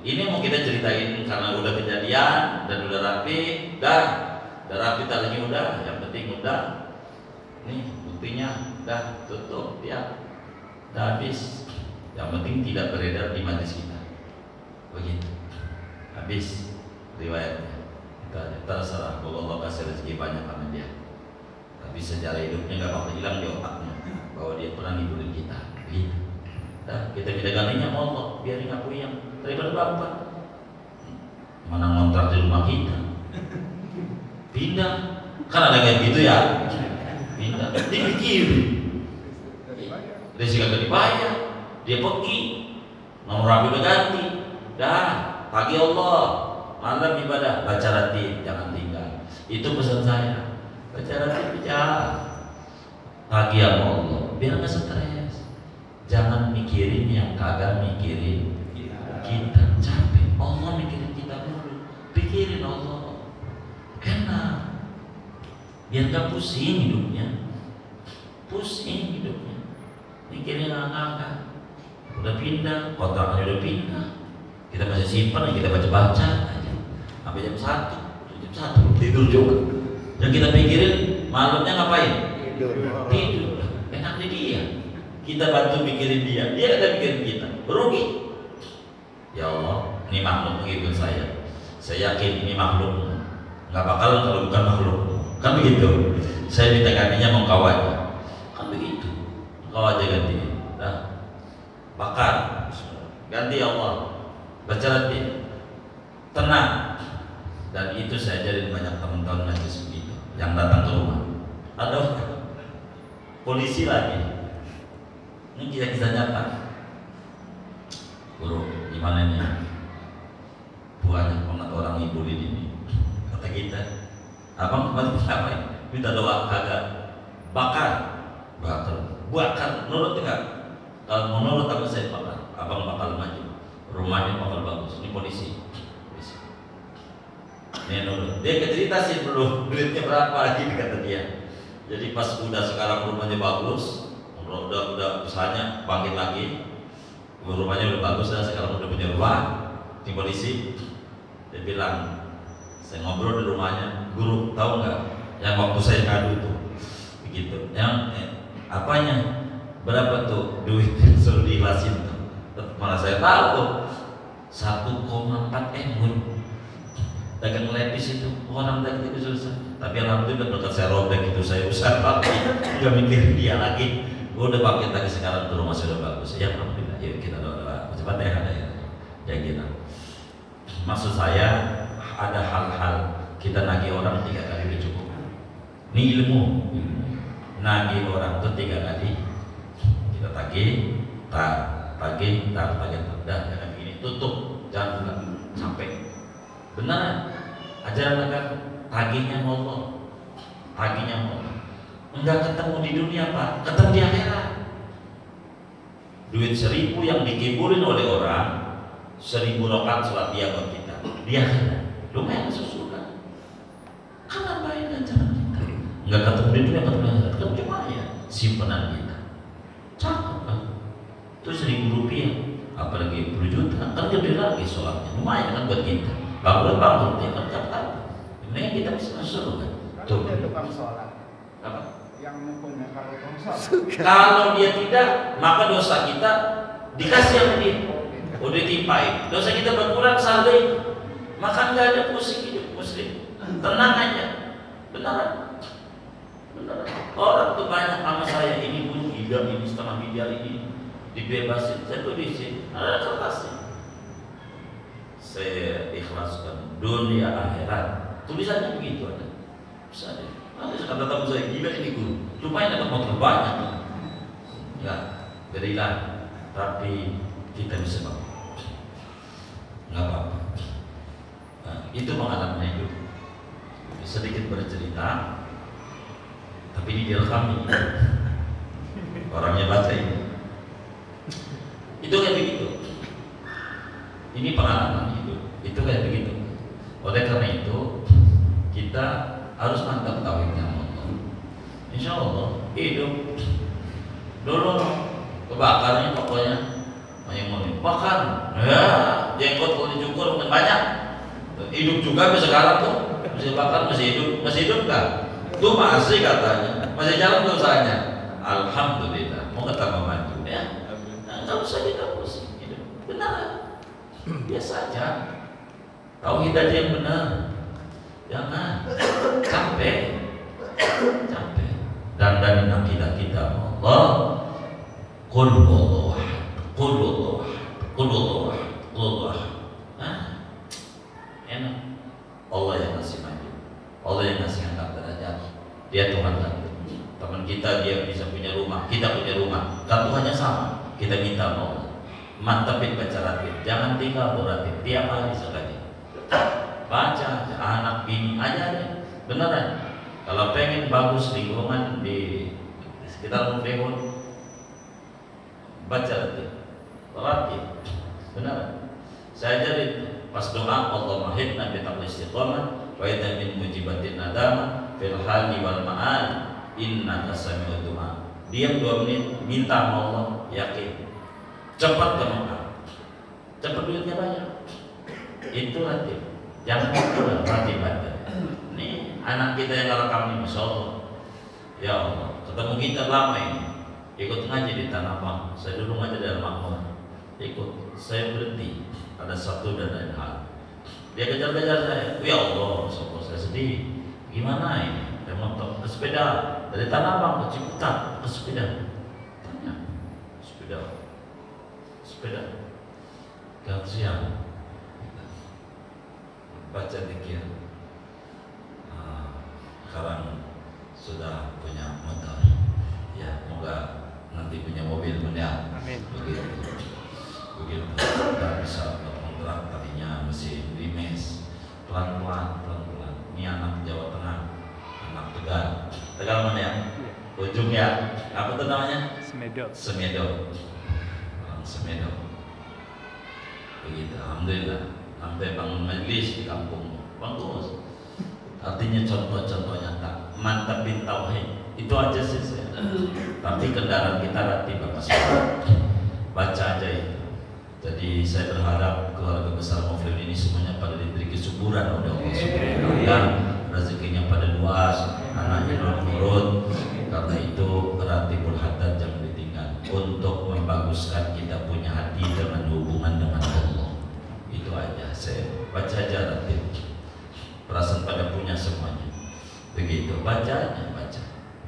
[SPEAKER 1] Ini mau kita ceritain karena udah kejadian dan udah rapi. Udah rapi talinya udah. Yang penting udah. Nih buktinya udah tutup ya. Udah habis. Yang penting tidak beredar di majelis kita. Begitu. Habis riwayatnya. Kita terserah kalau Allah kasih rezeki banyak sama dia. Tapi sejarah hidupnya nggak bakal hilang di otaknya bahwa dia pernah ngibulin kita. Begitu. Nah, kita minta gantinya sama Allah biar ngakui yang daripada bapak. Mana ngontrak di rumah kita? Pindah. Kan ada kayak gitu ya. Pindah. Dipikirin. Risiko gak dibayar, dia pergi, nomor HP udah ganti, dah pagi Allah, malam ibadah, baca ratib, jangan tinggal. Itu pesan saya, baca ratib pagi sama Allah, biar nggak stres. Jangan mikirin yang kagak mikirin kita, capek. Allah mikirin kita dulu, pikirin Allah, enak, biar nggak pusing hidupnya, mikirin angka udah pindah, kontraknya udah pindah, kita masih simpan, kita baca-baca aja sampai jam 1 tidur juga. Yang kita pikirin malamnya ngapain? Tidur. Enak di dia. Kita bantu mikirin dia ada mikirin kita, berugi. Ya Allah, ini makhluk menghibur saya yakin ini makhluk, nggak bakalan kalau bukan makhluk, kan begitu. Saya minta gantinya mau kau aja, kan begitu. Kau aja ganti, bakar, ganti ya Allah, baca ratib, tenang. Dan itu saya ajarin banyak teman-teman najis begitu, yang datang ke rumah. Ada polisi lagi, ini kisah-kisah nyata. Guru, gimana nih? Banyak banget orang ngibulin ini. Kata kita, abang kemarin ngapain? Minta doa kagak, bakar. Nurut enggak? Kalau mau nurut aku saya bakar. Abang bakal maju, rumahnya bakal bagus. Ini polisi. Ini nurut. Dia cerita sih dulu duitnya berapa lagi kata dia. Jadi pas udah sekarang rumahnya bagus, udah usahanya bangkit lagi, rumahnya udah bagus dan sekarang udah punya rumah. Ini polisi. Dia bilang, saya ngobrol di rumahnya, guru tahu nggak? Yang waktu saya ngadu itu, begitu. Yang apanya? Berapa tuh duit yang suruh diikhlasin tuh? Mana saya tahu 1,4 M. Dagang lepis itu orang dagang itu susah. Tapi alhamdulillah berkat saya robek itu saya usah lagi, nggak mikir dia lagi. Gue udah bangkit lagi sekarang tuh rumah sudah bagus. Ya alhamdulillah. Yuk kita doa cepat ya ada ya gitu. Maksud saya ada hal-hal kita nagih orang 3 kali udah cukup. Ini ilmu. Nagih orang tuh 3 kali. Kita tagih, udah jangan begini, tutup, jangan buka sampai benar. Ajaran agak tagihnya Allah, enggak ketemu di dunia Pak, ketemu di akhirat. Duit 1000 yang dikibulin oleh orang, 1000 rakaat sholat dia buat kita, di akhirat lumayan masuk surga. Kan nambahin ajaran kita, enggak ketemu di dunia, ketemu di akhirat, kan cuma ya simpanan kita. Rp1.000, apalagi 10 juta, kan gede lagi sholatnya, lumayan kan buat kita. Bangkrut ya kan kata. Ini kita bisa masuk kan? Tuh.
[SPEAKER 2] Dia tukang sholat.
[SPEAKER 1] Apa?
[SPEAKER 2] Yang mempunyai kalau tukang sholat.
[SPEAKER 1] Kalau dia tidak, maka dosa kita dikasih sama dia. Udah tipai. Dosa kita berkurang sehargai. Maka nggak ada pusing hidup muslim. Tenang aja. Beneran. Orang tuh banyak sama saya, ini pun gila, ini setengah miliar, ini dibebasin. Saya tulisin, ada kertasnya. Saya ikhlaskan dunia akhirat. Tulisannya begitu ada. Bisa deh. Nanti kata tamu saya, gila ini guru. Lumayan dapat motor banyak. Enggak, berilah. Tapi kita bisa bangun. Enggak apa-apa. Nah, itu pengalaman hidup. Sedikit bercerita. Tapi ini direkam ini. Orangnya baca ini. Itu kayak begitu. Ini pengalaman hidup. Itu kayak begitu. Oleh karena itu kita harus mantap tauhidnya Allah. Insya Allah hidup. Dulu kebakarnya pokoknya yang mau bakar. Ya, jenggot kalau dicukur mungkin banyak. Hidup juga bisa sekarang tuh. Masih bakar, masih hidup kan? Itu masih katanya, masih jalan usahanya. Alhamdulillah, mau ketemu maju ya. Nah, nggak usah kita pusing, hidup benar, biasa aja. Tauhid aja yang benar, jangan capek. Dan akidah kita Allah. Qul huwallahu ahad, qul huwallahu ahad, qul huwallahu ahad, qul huwallahu ahad. Enak. Allah yang ngasih maju, Allah yang ngasih angkat derajat. Dia Tuhan satu. Teman kita dia bisa punya rumah, kita punya rumah. Dan Tuhannya sama. Kita minta Allah. Mantapin baca ratib, jangan tinggal beratib. Tiap hari sekali. Baca anak bini aja deh. Beneran. Kalau pengen bagus lingkungan di sekitar Muflihun, baca ratib. Beneran. Saya ajarin pas doa Allah mahidna bitaqwa istiqamah wa idza min mujibatin nadama fil hali wal ma'al innaka sami'ud du'a. Diam 2 menit minta sama Allah, yakin cepat ke Mekah, cepat duitnya banyak. Itu ratib, jangan kurang ratib aja. Nih anak kita yang rekam ini, masya Allah. Ya Allah, ketemu kita lama ini, ikut ngaji di Tanah Abang. Saya dulu ngaji di Al-Makmur, ikut. Saya berhenti, ada satu dan lain hal. Dia kejar-kejar saya, ya Allah, sopo saya sedih. Gimana ini? Saya motor ke sepeda dari Tanah Abang ke Ciputat ke sepeda. Tanya, sepeda. Gak siang. Baca dikir. Sekarang sudah punya motor. Ya, moga nanti punya mobil punya.
[SPEAKER 3] Amin.
[SPEAKER 1] Begitu. Kita bisa kontrak, tadinya mesin Limes, pelan-pelan. Ini anak Jawa Tengah, anak Tegal mana ya? Ujungnya apa tuh namanya? Semedo. Orang Semedo. Begitu. Alhamdulillah. Sampai bangun majlis di kampung, bagus. Artinya contoh-contoh nyata, mantapin tauhid. Itu aja sih saya. Tapi kendaraan kita ratib baca aja itu. Jadi saya berharap keluarga besar Muflihun ini semuanya pada diberi kesuburan oleh Allah Subhanahu wa taala, rezekinya pada luas, anaknya nurut. Karena itu ratibul haddad jangan ditinggal untuk membaguskan kita punya hati dengan hubungan dengan Allah. Itu aja, saya baca aja ratib. Perasaan pada punya semuanya. Begitu, baca.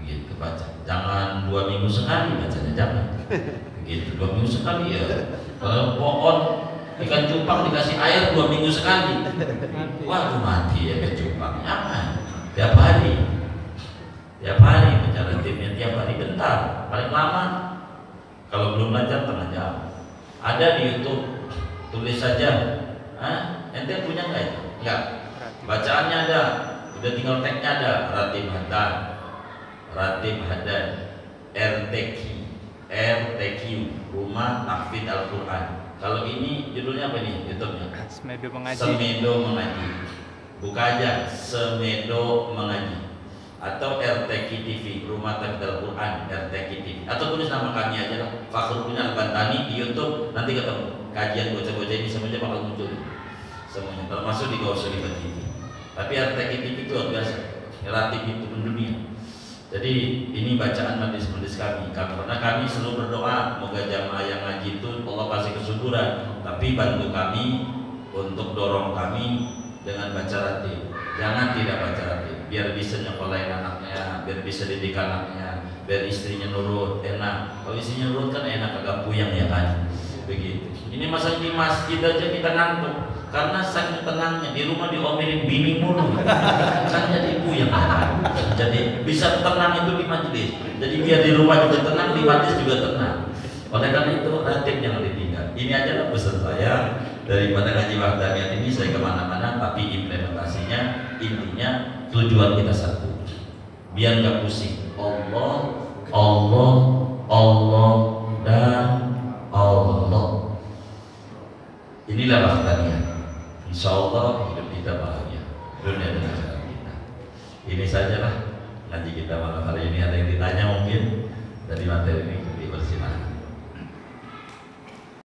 [SPEAKER 1] Begitu, baca. Jangan 2 minggu sekali bacanya, jangan. Begitu, 2 minggu sekali ya. Kalau pohon ikan cupang dikasih air 2 minggu sekali, waduh mati ya ikan cupang. Jangan. Tiap hari baca ratibnya, tiap hari bentar. Paling lama kalau belum belajar setengah jam. Ada di YouTube, tulis saja. Ente punya nggak itu? Enggak. Bacaannya ada, udah tinggal tagnya ada. Ratib haddad, RTQ, Rumah Tahfidz Al-Quran. Kalau ini judulnya apa nih YouTube-nya? Semedo Mengaji. Buka aja Semedo Mengaji. atau RTQ TV, Rumah Tafsir Quran RTQ TV, atau tulis nama kami aja lah, Fakhruddin Al-Bantani di YouTube, nanti ketemu kajian bocah-bocah ini semuanya bakal muncul semuanya, termasuk di Gausulibat TV. Tapi RTQ TV itu luar biasa, relatif itu mendunia. Jadi ini bacaan majlis-majlis kami, karena kami selalu berdoa moga jamaah yang ngaji itu Allah kasih kesuburan, tapi bantu kami untuk dorong kami dengan baca ratib. Jangan tidak baca ratib, biar bisa nyekolahin anaknya, biar bisa didik anaknya, biar istrinya nurut, enak. Kalau istrinya nurut kan enak, agak puyang ya kan, begitu. Ini masa di masjid aja kita ngantuk, karena saking tenangnya di rumah diomelin bini mulu, kan jadi puyang kan. Jadi bisa tenang itu di majelis. Jadi biar di rumah juga tenang, di majelis juga tenang. Oleh karena itu ratib jangan ditinggal. Ini aja lah pesan saya, daripada ngaji Wahdaniyat ini saya kemana-mana, tapi implementasinya intinya tujuan kita satu, biar nggak pusing. Allah, Allah, Allah dan Allah. Inilah Wahdaniyat. Insya Allah hidup kita bahagia dunia dan akhirat kita. Ini sajalah ngaji kita malam hari ini. Ada yang ditanya mungkin dari materi ini dipersilakan.